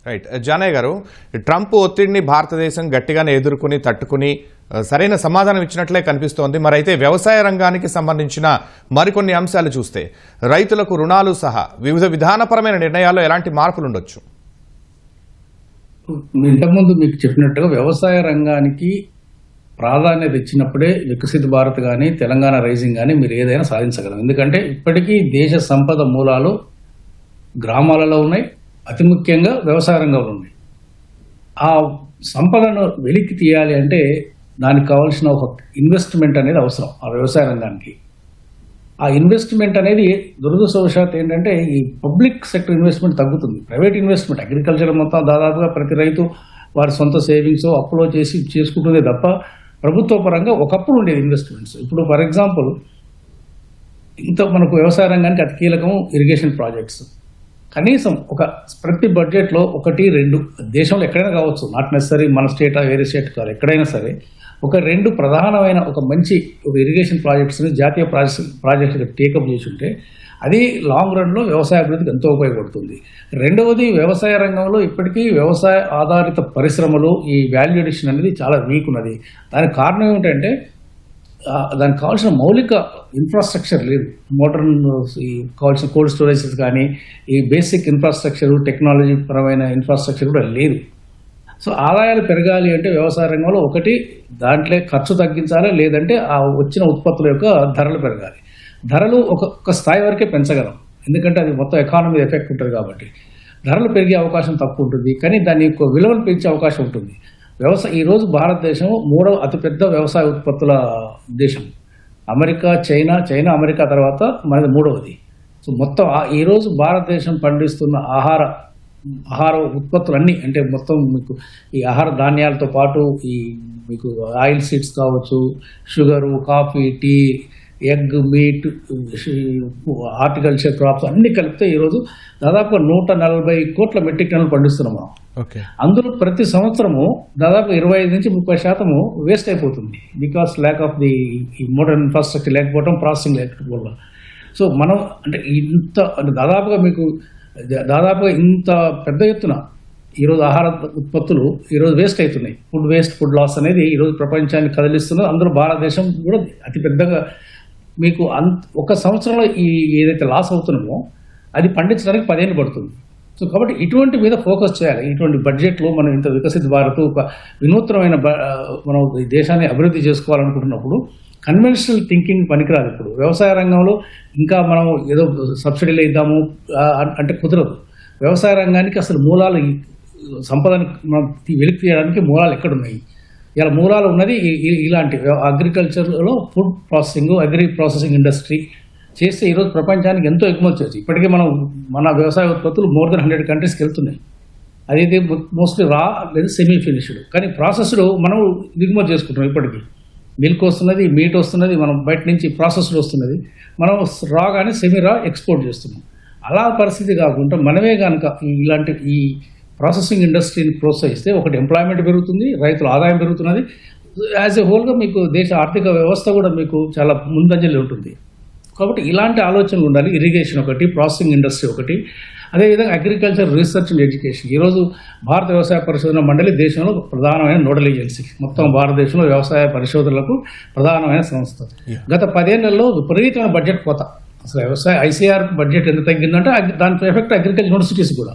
రైట్ జానయ్య గారు, ట్రంప్ ఒత్తిడిని భారతదేశం గట్టిగానే ఎదుర్కొని తట్టుకుని సరైన సమాధానం ఇచ్చినట్లే కనిపిస్తోంది. మరైతే వ్యవసాయ రంగానికి సంబంధించిన మరికొన్ని అంశాలు చూస్తే రైతులకు రుణాలు సహా వివిధ విధానపరమైన నిర్ణయాల్లో ఎలాంటి మార్పులు ఉండొచ్చు? ఇంతకుముందు మీకు చెప్పినట్టుగా వ్యవసాయ రంగానికి ప్రాధాన్యత ఇచ్చినప్పుడే వికసిత భారత్ కానీ, తెలంగాణ రైజింగ్ కానీ మీరు ఏదైనా సాధించగలం. ఎందుకంటే ఇప్పటికీ దేశ సంపద మూలాలు గ్రామాలలో ఉన్నాయి, అతి ముఖ్యంగా వ్యవసాయ రంగంలో ఉన్నాయి. ఆ సంపదను వెలికి తీయాలి అంటే దానికి కావాల్సిన ఒక ఇన్వెస్ట్మెంట్ అనేది అవసరం ఆ వ్యవసాయ రంగానికి. ఆ ఇన్వెస్ట్మెంట్ అనేది దురదృష్టవశాత్తు ఏంటంటే ఈ పబ్లిక్ సెక్టర్ ఇన్వెస్ట్మెంట్ తగ్గుతుంది. ప్రైవేట్ ఇన్వెస్ట్మెంట్ అగ్రికల్చర్ మొత్తం దాదాపుగా ప్రతి రైతు వారి సొంత సేవింగ్స్ అప్పులో చేసి చేసుకుంటుందే తప్ప ప్రభుత్వ పరంగా ఒకప్పుడు ఉండేది ఇన్వెస్ట్మెంట్స్. ఇప్పుడు ఫర్ ఎగ్జాంపుల్ మనకు వ్యవసాయ రంగానికి అతి కీలకము ఇరిగేషన్ ప్రాజెక్ట్స్. కనీసం ప్రతి బడ్జెట్లో 1-2 దేశంలో ఎక్కడైనా కావచ్చు, నాట్ నెసరీ మన స్టేట్ వేరే స్టేట్ కాదు, ఎక్కడైనా సరే 1-2 ప్రధానమైన మంచి ఇరిగేషన్ ప్రాజెక్ట్స్ని జాతీయ ప్రాజెక్ట్స్ టేకప్ చేసి ఉంటే అది లాంగ్ రన్లో వ్యవసాయ అభివృద్ధికి ఎంతో ఉపయోగపడుతుంది. రెండవది, వ్యవసాయ రంగంలో ఇప్పటికీ వ్యవసాయ ఆధారిత పరిశ్రమలు ఈ వాల్యూ అడిషన్ అనేది చాలా వీక్ ఉన్నది. దానికి కారణం ఏమిటంటే దానికి కావాల్సిన మౌలిక ఇన్ఫ్రాస్ట్రక్చర్ లేదు. మోడర్న్ కావాల్సిన కోల్డ్ స్టోరేజెస్ కానీ ఈ బేసిక్ ఇన్ఫ్రాస్ట్రక్చర్ టెక్నాలజీ పరమైన ఇన్ఫ్రాస్ట్రక్చర్ కూడా లేదు. సో ఆదాయాలు పెరగాలి అంటే వ్యవసాయ రంగంలో దాంట్లో ఖర్చు తగ్గించాలి, లేదంటే ఆ వచ్చిన ఉత్పత్తుల యొక్క ధరలు పెరగాలి. ధరలు ఒక స్థాయి వరకే పెంచగలం, ఎందుకంటే అది మొత్తం ఎకానమీ ఎఫెక్ట్ ఉంటుంది కాబట్టి. ధరలు పెరిగే అవకాశం తక్కువ ఉంటుంది, కానీ దాని యొక్క విలువలు పెంచే అవకాశం ఉంటుంది. ఈరోజు భారతదేశం 3వ అతిపెద్ద వ్యవసాయ ఉత్పత్తుల దేశం. చైనా అమెరికా తర్వాత మనది 3వది. సో మొత్తం ఈరోజు భారతదేశం పండిస్తున్న ఆహార ఉత్పత్తులన్నీ అంటే మొత్తం మీకు ఈ ఆహార ధాన్యాలతో పాటు ఈ మీకు ఆయిల్ సీడ్స్ కావచ్చు, sugar, coffee, tea, egg, meat, horticulture crops అన్ని కలిపితే ఈరోజు దాదాపు 140 కోట్ల మెట్రిక్ టన్నులు పండిస్తున్నాం మనం. అందులో ప్రతి సంవత్సరము దాదాపు 25-30% వేస్ట్ అయిపోతుంది, because lack of the modern infrastructure లేకపోవడం, ప్రాసెసింగ్ లేకపోవడం. సో మనం అంటే దాదాపుగా ఇంత పెద్ద ఎత్తున ఈరోజు ఆహార ఉత్పత్తులు ఈరోజు వేస్ట్ అవుతున్నాయి. ఫుడ్ లాస్ అనేది ఈరోజు ప్రపంచాన్ని కదిలిస్తున్నది. అందులో భారతదేశం కూడా అతిపెద్దగా మీకు ఒక సంవత్సరంలో ఏదైతే లాస్ అవుతున్నామో అది పండించడానికి 10 ఏళ్ళు పడుతుంది. సో కాబట్టి ఇటువంటి మీద ఫోకస్ చేయాలి. ఇటువంటి బడ్జెట్లో మనం ఇంత వికసిత భారత్ ఒక వినూత్నమైన మనం ఈ దేశాన్ని అభివృద్ధి చేసుకోవాలనుకుంటున్నప్పుడు కన్వెన్షనల్ థింకింగ్ పనికిరాదు. ఇప్పుడు వ్యవసాయ రంగంలో ఇంకా మనం ఏదో సబ్సిడీలు ఇద్దాము అంటే కుదరదు. వ్యవసాయ రంగానికి అసలు మూలాలు, సంపదని మనం వెలికి తీయడానికి మూలాలు ఎక్కడున్నాయి? ఇలా మూలాలు ఉన్నది ఇలాంటి అగ్రికల్చర్లో food processing, agri processing industry చేస్తే ఈరోజు ప్రపంచానికి ఎంతో ఎగుమతి చేయొచ్చు. ఇప్పటికే మన వ్యవసాయ ఉత్పత్తులు more than 100 కంట్రీస్కి వెళ్తున్నాయి. అది మోస్ట్లీ రా లేదా సెమీ ఫినిష్డ్, కానీ ప్రాసెస్డ్ మనం దిగుమతి చేసుకుంటున్నాం. ఇప్పటికీ మిల్క్ వస్తున్నది, మీట్ వస్తున్నది, మనం బయట నుంచి ప్రాసెస్డ్ వస్తున్నది, మనం రా కానీ సెమీ రా ఎక్స్పోర్ట్ చేస్తున్నాం. అలా పరిస్థితి కాకుండా మనమే కనుక ఇలాంటి ఈ ప్రాసెసింగ్ ఇండస్ట్రీని ప్రోత్సహిస్తే ఒకటి ఎంప్లాయ్మెంట్ పెరుగుతుంది, రైతుల ఆదాయం పెరుగుతున్నది, యాజ్ ఎ హోల్గా మీకు దేశ ఆర్థిక వ్యవస్థ కూడా మీకు చాలా ముందంజలు ఉంటుంది. కాబట్టి ఇలాంటి ఆలోచనలు ఉండాలి. ఇరిగేషన్ ఒకటి, ప్రాసెసింగ్ ఇండస్ట్రీ ఒకటి, అదేవిధంగా అగ్రికల్చర్ రీసెర్చ్ అండ్ ఎడ్యుకేషన్. ఈరోజు భారత వ్యవసాయ పరిశోధన మండలి దేశంలో ప్రధానమైన నోడల్ ఏజెన్సీ, మొత్తం భారతదేశంలో వ్యవసాయ పరిశోధనలకు ప్రధానమైన సంస్థ. గత 10 ఏళ్లలో విపరీతమైన బడ్జెట్ కోత. అసలు వ్యవసాయ ఐసీఆర్ బడ్జెట్ ఎంత తగ్గిందంటే దాని ఎఫెక్ట్ అగ్రికల్చర్ యూనివర్సిటీస్ కూడా.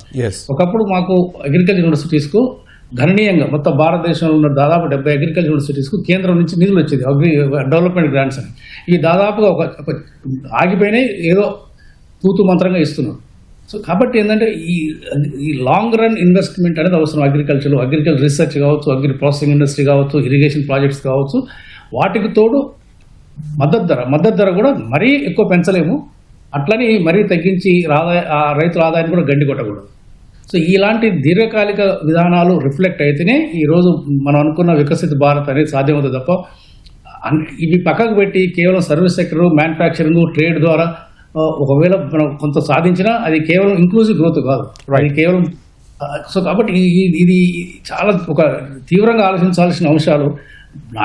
ఒకప్పుడు మాకు అగ్రికల్చర్ యూనివర్సిటీస్కు గణనీయంగా మొత్తం భారతదేశంలో ఉన్న దాదాపు 70 అగ్రికల్చర్ యూనివర్సిటీస్కు కేంద్రం నుంచి నిధులు వచ్చేది, డెవలప్మెంట్ గ్రాంట్స్ అని. ఇవి దాదాపుగా ఒక ఆగిపోయినాయి, ఏదో తూతు మంత్రంగా ఇస్తున్నారు. సో కాబట్టి ఏంటంటే ఈ లాంగ్ రన్ ఇన్వెస్ట్మెంట్ అనేది అవసరం. అగ్రికల్చర్ రీసెర్చ్ కావచ్చు, అగ్రి ప్రాసెసింగ్ ఇండస్ట్రీ కావచ్చు, ఇరిగేషన్ ప్రాజెక్ట్స్ కావచ్చు. వాటికి తోడు మద్దతు ధర కూడా మరీ ఎక్కువ పెంచలేము, అట్లని మరీ తగ్గించి రైతుల ఆదాయాన్ని కూడా గండి కొట్టకూడదు. సో ఇలాంటి దీర్ఘకాలిక విధానాలు రిఫ్లెక్ట్ అయితేనే ఈరోజు మనం అనుకున్న వికసిత భారత్ అనేది సాధ్యమవుతుంది తప్ప ఇవి పక్కకు పెట్టి కేవలం సర్వీస్ సెక్టర్, మ్యానుఫ్యాక్చరింగ్, ట్రేడ్ ద్వారా ఒకవేళ మనం కొంత సాధించినా అది కేవలం ఇంక్లూజివ్ గ్రోత్ కాదు, అది కేవలం. సో కాబట్టి ఇది చాలా ఒక తీవ్రంగా ఆలోచించాల్సిన అంశాలు.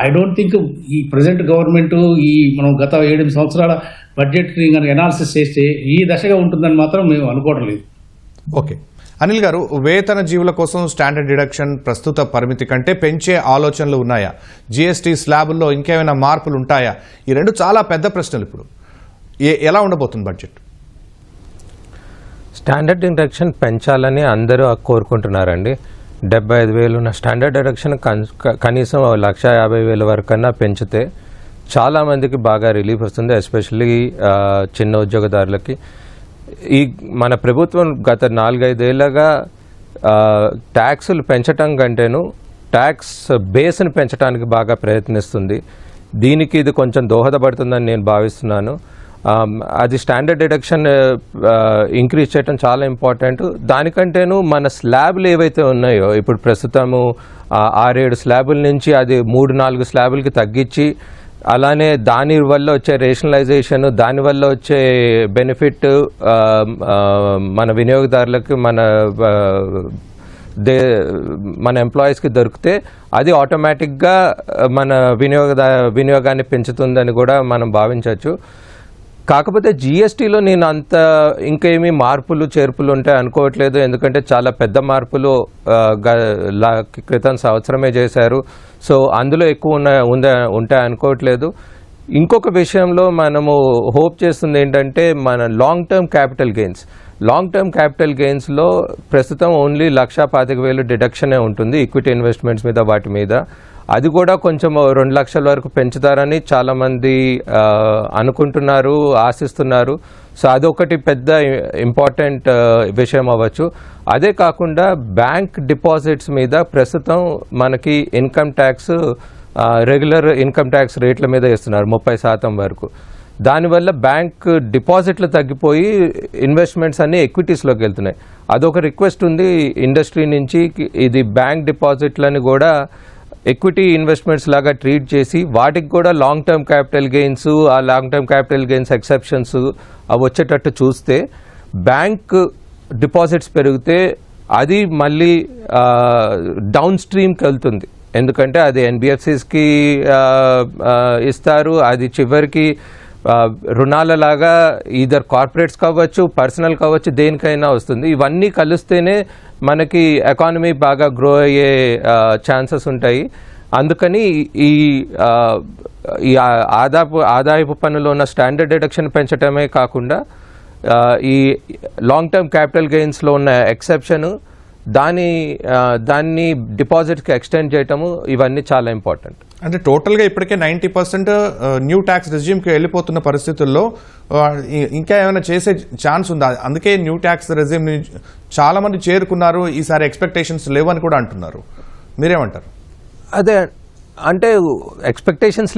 ఐ డోంట్ థింక్ ఈ ప్రజెంట్ గవర్నమెంట్ మనం గత 7 సంవత్సరాల బడ్జెట్ని కనుక ఎనాలిసిస్ చేస్తే ఈ దశగా ఉంటుందని మాత్రం మేము అనుకోవడం లేదు. ఓకే అనిల్ గారు, వేతన జీవుల కోసం స్టాండర్డ్ డిడక్షన్ ప్రస్తుత పరిమితి కంటే పెంచే ఆలోచనలు ఉన్నాయా? జీఎస్టీ స్లాబుల్లో ఇంకేమైనా మార్పులు ఉంటాయా? ఈ రెండు చాలా పెద్ద ప్రశ్నలు. ఇప్పుడు ఎలా ఉండబోతుంది బడ్జెట్? స్టాండర్డ్ డిడక్షన్ పెంచాలని అందరూ కోరుకుంటున్నారండి. 75,000 ఉన్న స్టాండర్డ్ డిడక్షన్ కనీసం 150,000 వరకన్నా పెంచితే చాలామందికి బాగా రిలీఫ్ వస్తుంది, ఎస్పెషల్లీ చిన్న ఉద్యోగదారులకి. మన ప్రభుత్వం గత 4-5 ఏళ్ళగా ట్యాక్సులు పెంచటం కంటేను ట్యాక్స్ బేస్ని పెంచడానికి బాగా ప్రయత్నిస్తుంది. దీనికి ఇది కొంచెం దోహదపడుతుందని నేను భావిస్తున్నాను. అది స్టాండర్డ్ డిడక్షన్ ఇంక్రీజ్ చేయడం చాలా ఇంపార్టెంట్. దానికంటేను మన స్లాబ్లు ఏవైతే ఉన్నాయో ఇప్పుడు ప్రస్తుతము 6-7 స్లాబుల నుంచి అది 3-4 స్లాబులకి తగ్గించి, అలానే దాని వల్ల వచ్చే రేషనలైజేషన్, దానివల్ల వచ్చే బెనిఫిట్ మన వినియోగదారులకు మన ఎంప్లాయీస్కి దొరికితే అది ఆటోమేటిక్గా మన వినియోగాన్ని పెంచుతుందని కూడా మనం భావించవచ్చు. కాకపోతే జిఎస్టీలో నేను అంత ఇంకేమీ మార్పులు చేర్పులు ఉంటాయి అనుకోవట్లేదు. ఎందుకంటే చాలా పెద్ద మార్పులు క్రితం సంవత్సరమే చేశారు. సో అందులో ఎక్కువ ఉంటాయి అనుకోవట్లేదు. ఇంకొక విషయంలో మనము హోప్ చేస్తుంది ఏంటంటే మన లాంగ్ టర్మ్ క్యాపిటల్ గెయిన్స్లో ప్రస్తుతం ఓన్లీ 1,25,000 డిడక్షనే ఉంటుంది ఈక్విటీ ఇన్వెస్ట్మెంట్స్ మీద, వాటి మీద. అది కూడా కొంచెం 2 లక్షల వరకు పెంచుతారని చాలామంది అనుకుంటున్నారు, ఆశిస్తున్నారు. సో అదొకటి పెద్ద ఇంపార్టెంట్ విషయం అవ్వచ్చు. అదే కాకుండా బ్యాంక్ డిపాజిట్స్ మీద ప్రస్తుతం మనకి income tax regular income tax రేట్ల మీద ఇస్తున్నారు 30% వరకు. దానివల్ల బ్యాంక్ డిపాజిట్లు తగ్గిపోయి ఇన్వెస్ట్మెంట్స్ అన్నీ ఎక్విటీస్లోకి వెళ్తున్నాయి. అదొక రిక్వెస్ట్ ఉంది ఇండస్ట్రీ నుంచి, ఇది బ్యాంక్ డిపాజిట్లని కూడా ఎక్విటీ ఇన్వెస్ట్మెంట్స్ లాగా ట్రీట్ చేసి వాటికి కూడా లాంగ్ టర్మ్ క్యాపిటల్ గెయిన్స్, ఆ long term capital gains exceptions అవి వచ్చేటట్టు చూస్తే బ్యాంక్ డిపాజిట్స్ పెరిగితే అది మళ్ళీ డౌన్ స్ట్రీమ్కి వెళ్తుంది. ఎందుకంటే అది ఎన్బిఎఫ్సిస్కి ఇస్తారు, అది చివరికి రుణాలలాగా ఈధర్ కార్పొరేట్స్ కావచ్చు, పర్సనల్ కావచ్చు, దేనికైనా వస్తుంది. ఇవన్నీ కలిస్తేనే మనకి ఎకానమీ బాగా గ్రో అయ్యే ఛాన్సెస్ ఉంటాయి. అందుకని ఈ ఆదాయపు పన్నులో ఉన్న స్టాండర్డ్ డిడక్షన్ పెంచడమే కాకుండా ఈ లాంగ్ టర్మ్ క్యాపిటల్ గెయిన్స్లో ఉన్న ఎక్సెప్షన్ దాన్ని డిపాజిట్కి ఎక్స్టెండ్ చేయటము, ఇవన్నీ చాలా ఇంపార్టెంట్. అంటే టోటల్గా ఇప్పటికే 90% న్యూ ట్యాక్స్ రెజ్యూమ్కి వెళ్ళిపోతున్న పరిస్థితుల్లో ఇంకా ఏమైనా చేసే ఛాన్స్ ఉందా? అందుకే న్యూ ట్యాక్స్ రెజ్యూమ్ చాలా మంది చేరుకున్నారు, ఈసారి ఎక్స్పెక్టేషన్స్ లేవని కూడా అంటున్నారు. మీరేమంటారు? అదే అంటే ఎక్స్పెక్టేషన్స్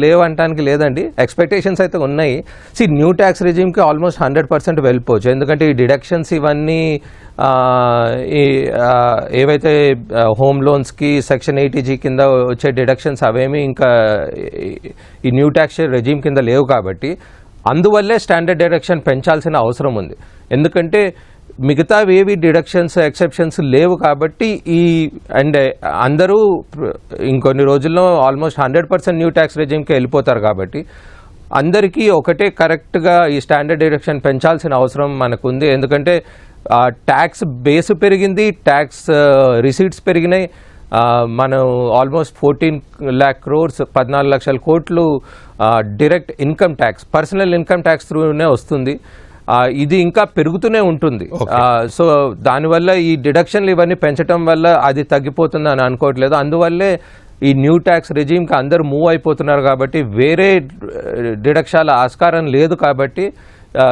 లేవు అంటానికి లేదండి, ఎక్స్పెక్టేషన్స్ అయితే ఉన్నాయి. న్యూ ట్యాక్స్ రెజ్యూమ్కి ఆల్మోస్ట్ 100% వెళ్ళిపోవచ్చు. ఎందుకంటే ఈ డిడక్షన్స్ ఇవన్నీ ఏవైతే హోమ్ లోన్స్కి సెక్షన్ 80G కింద వచ్చే డిడక్షన్స్ అవేమీ ఇంకా ఈ న్యూ ట్యాక్స్ రెజ్యూమ్ కింద లేవు కాబట్టి అందువల్లే స్టాండర్డ్ డిడక్షన్ పెంచాల్సిన అవసరం ఉంది. ఎందుకంటే మిగతా ఏవి డిడక్షన్స్ ఎక్సెప్షన్స్ లేవు కాబట్టి అండ్ అందరూ ఇంకొన్ని రోజుల్లో ఆల్మోస్ట్ 100% న్యూ ట్యాక్స్ రెజ్యూమ్కి వెళ్ళిపోతారు కాబట్టి అందరికీ ఒకటే కరెక్ట్గా ఈ స్టాండర్డ్ డిడక్షన్ పెంచాల్సిన అవసరం మనకుంది. ఎందుకంటే ట్యాక్స్ బేస్ పెరిగింది, ట్యాక్స్ రిసీట్స్ పెరిగినాయి. మనం ఆల్మోస్ట్ 14 lakh crores 14 లక్షల కోట్లు direct income tax, personal income tax త్రూనే వస్తుంది. ఇది ఇంకా పెరుగుతూనే ఉంటుంది. సో దానివల్ల ఈ డిడక్షన్లు ఇవన్నీ పెంచడం వల్ల అది తగ్గిపోతుంది అని అనుకోవట్లేదు. అందువల్లే ఈ న్యూ ట్యాక్స్ రెజ్యూమ్కి అందరూ మూవ్ అయిపోతున్నారు కాబట్టి వేరే డిడక్షన్ల ఆస్కారం లేదు కాబట్టి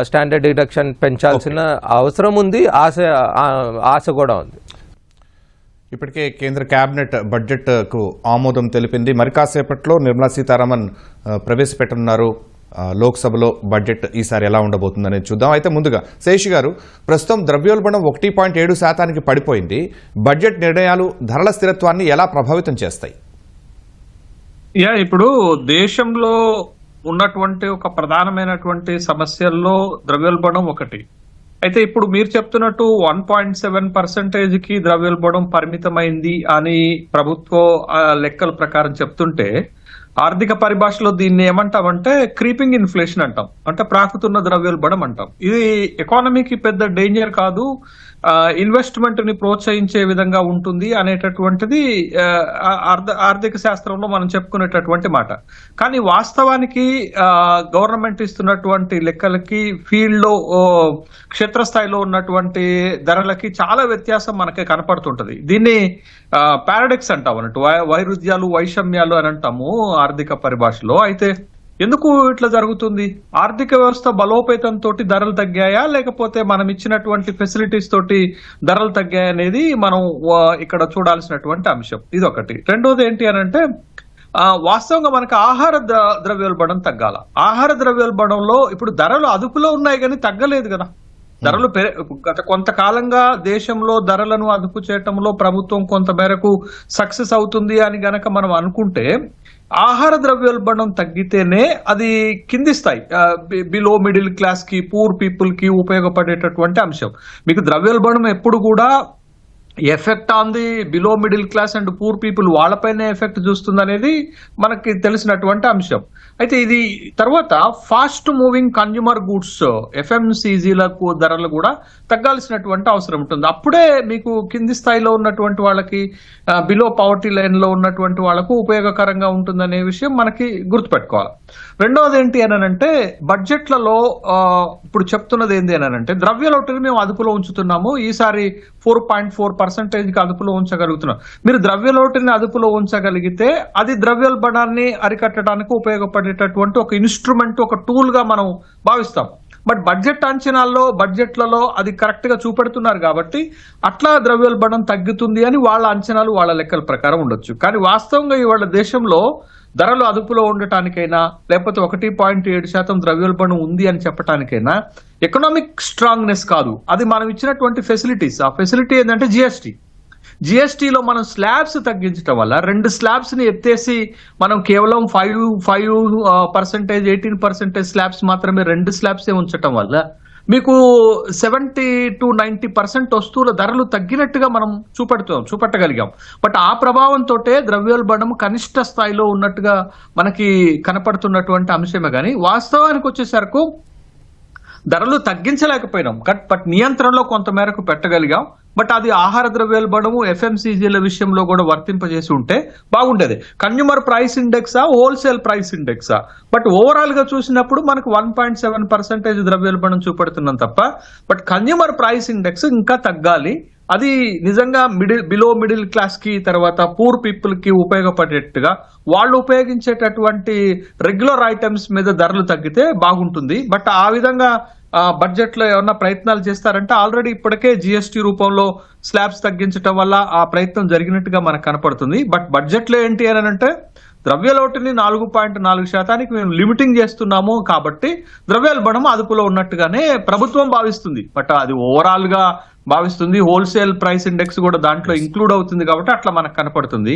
స్టాండర్డ్ డిడక్షన్ పెంచాల్సిన అవసరం ఉంది, ఆశ కూడా ఉంది. ఇప్పటికే కేంద్ర కేబినెట్ బడ్జెట్కు ఆమోదం తెలిపింది. మరి కాసేపట్లో నిర్మలా సీతారామన్ ప్రవేశపెట్టనున్నారు లోక్సభలో. బడ్జెట్ ఈసారి ఎలా ఉండబోతుందనేది చూద్దాం. అయితే ముందుగా శేషి గారు, ప్రస్తుతం ద్రవ్యోల్బణం 1.7% పడిపోయింది. బడ్జెట్ నిర్ణయాలు ధరల స్థిరత్వాన్ని ఎలా ప్రభావితం చేస్తాయి? ఇప్పుడు దేశంలో ఉన్నటువంటి ఒక ప్రధానమైనటువంటి సమస్యల్లో ద్రవ్యోల్బణం ఒకటి. అయితే ఇప్పుడు మీరు చెప్తున్నట్టు 1.7%కి ద్రవ్యోల్బణం పరిమితమైంది అని ప్రభుత్వ లెక్కల ప్రకారం చెప్తుంటే, ఆర్థిక పరిభాషలో దీన్ని ఏమంటామంటే క్రీపింగ్ ఇన్ఫ్లేషన్ అంటాం, అంటే ప్రాకుతున్న ద్రవ్యోల్బణం అంటాం. ఇది ఎకానమీకి పెద్ద డేంజర్ కాదు, ఇన్వెస్ట్మెంట్ ని ప్రోత్సహించే విధంగా ఉంటుంది అనేటటువంటిది ఆర్థిక శాస్త్రంలో మనం చెప్పుకునేటటువంటి మాట. కానీ వాస్తవానికి గవర్నమెంట్ ఇస్తున్నటువంటి లెక్కలకి ఫీల్డ్ లో క్షేత్రస్థాయిలో ఉన్నటువంటి ధరలకి చాలా వ్యత్యాసం మనకి కనపడుతుంటది. దీన్ని పారాడాక్స్ అంటాం అన్నట్టు, వైరుధ్యాలు వైషమ్యాలు అని అంటాము ఆర్థిక పరిభాషలో. అయితే ఎందుకు ఇట్లా జరుగుతుంది? ఆర్థిక వ్యవస్థ బలోపేతంతో ధరలు తగ్గాయా, లేకపోతే మనం ఇచ్చినటువంటి ఫెసిలిటీస్ తోటి ధరలు తగ్గాయా అనేది మనం ఇక్కడ చూడాల్సినటువంటి అంశం. ఇదొకటి. రెండోది ఏంటి అని అంటే వాస్తవంగా మనకు ఆహార ద్రవ్యోల్బణం తగ్గాల. ఆహార ద్రవ్యోల్బణంలో ఇప్పుడు ధరలు అదుపులో ఉన్నాయి కానీ తగ్గలేదు కదా. ధరలు గత కొంతకాలంగా దేశంలో ధరలను అదుపు చేయటంలో ప్రభుత్వం కొంత మేరకు సక్సెస్ అవుతుంది అని గనక మనం అనుకుంటే, ఆహార ద్రవ్యోల్బణం తగ్గితేనే అది కింది స్థాయి బిలో మిడిల్ క్లాస్ కి, పూర్ పీపుల్ కి ఉపయోగపడేటటువంటి అంశం. మీకు ద్రవ్యోల్బణం ఎప్పుడు కూడా effect on the below middle class and poor people వాళ్ళపైనే ఎఫెక్ట్ చూస్తుంది అనేది మనకి తెలిసినటువంటి అంశం. అయితే ఇది తర్వాత ఫాస్ట్ మూవింగ్ కన్జ్యూమర్ గూడ్స్ FMCGలకు ధరలు కూడా తగ్గాల్సినటువంటి అవసరం ఉంటుంది. అప్పుడే మీకు కింది స్థాయిలో ఉన్నటువంటి వాళ్ళకి, బిలో పవర్టీ లైన్ లో ఉన్నటువంటి వాళ్ళకు ఉపయోగకరంగా ఉంటుందనే విషయం మనకి గుర్తుపెట్టుకోవాలి. రెండవది ఏంటి అని అంటే బడ్జెట్లలో ఇప్పుడు చెప్తున్నది ఏంటి అని అంటే ద్రవ్యలోటుని మేము అదుపులో ఉంచుతున్నాము, ఈసారి 4.4% అదుపులో ఉంచగలుగుతున్నాం. మీరు ద్రవ్యలోటుని అదుపులో ఉంచగలిగితే అది ద్రవ్యోల్బణాన్ని అరికట్టడానికి ఉపయోగపడేటటువంటి ఒక ఇన్స్ట్రుమెంట్, ఒక టూల్ గా మనం భావిస్తాం. బట్ బడ్జెట్ అంచనాల్లో, బడ్జెట్లలో అది కరెక్ట్ గా చూపెడుతున్నారు కాబట్టి అట్లా ద్రవ్యోల్బణం తగ్గుతుంది అని వాళ్ళ అంచనాలు, వాళ్ళ లెక్కల ప్రకారం ఉండొచ్చు. కానీ వాస్తవంగా ఇవాళ దేశంలో ధరలు అదుపులో ఉండటానికైనా, లేకపోతే 1.7% ద్రవ్యోల్బణం ఉంది అని చెప్పడానికైనా ఎకనామిక్ స్ట్రాంగ్నెస్ కాదు, అది మనం ఇచ్చినటువంటి ఫెసిలిటీస్. ఆ ఫెసిలిటీ ఏంటంటే జిఎస్టీలో మనం స్లాబ్స్ తగ్గించడం వల్ల 2 స్లాబ్స్ ని ఎత్తేసి మనం కేవలం 5%, 18% స్లాబ్స్ మాత్రమే 2 స్లాబ్స్ ఉంచటం వల్ల మీకు 70 to 90% వస్తువుల ధరలు తగ్గినట్టుగా మనం చూపెట్టగలిగాం. బట్ ఆ ప్రభావంతో ద్రవ్యోల్బణం కనిష్ట స్థాయిలో ఉన్నట్టుగా మనకి కనపడుతున్నటువంటి అంశమే. కానీ వాస్తవానికి వచ్చేసరికి ధరలు తగ్గించలేకపోయినాం, బట్ నియంత్రణలో కొంత మేరకు పెట్టగలిగాం. బట్ అది ఆహార ద్రవ్యోల్బణము, FMCGల విషయంలో కూడా వర్తింపజేసి ఉంటే బాగుండేది. కన్జ్యూమర్ ప్రైస్ ఇండెక్సా, హోల్సేల్ ప్రైస్ ఇండెక్సా? బట్ ఓవరాల్ గా చూసినప్పుడు మనకు 1.7% ద్రవ్యోల్బణం చూపెడుతున్నాం తప్ప, బట్ కన్జ్యూమర్ ప్రైస్ ఇండెక్స్ ఇంకా తగ్గాలి. అది నిజంగా బిలో మిడిల్ క్లాస్ కి, తర్వాత పూర్ పీపుల్ కి ఉపయోగపడేట్టుగా వాళ్ళు ఉపయోగించేటటువంటి రెగ్యులర్ ఐటమ్స్ మీద ధరలు తగ్గితే బాగుంటుంది. బట్ ఆ విధంగా బడ్జెట్ లో ఏమన్నా ప్రయత్నాలు చేస్తారంటే ఆల్రెడీ ఇప్పటికే GST రూపంలో స్లాబ్స్ తగ్గించడం వల్ల ఆ ప్రయత్నం జరిగినట్టుగా మనకు కనపడుతుంది. బట్ బడ్జెట్ లో ఏంటి అని అంటే ద్రవ్యలోటుని 4.4% మేము లిమిటింగ్ చేస్తున్నాము కాబట్టి ద్రవ్యోల్బణం అదుపులో ఉన్నట్టుగానే ప్రభుత్వం భావిస్తుంది. బట్ అది ఓవరాల్ గా భావిస్తుంది. హోల్సేల్ ప్రైస్ ఇండెక్స్ కూడా దాంట్లో ఇంక్లూడ్ అవుతుంది కాబట్టి అట్లా మనకు కనపడుతుంది.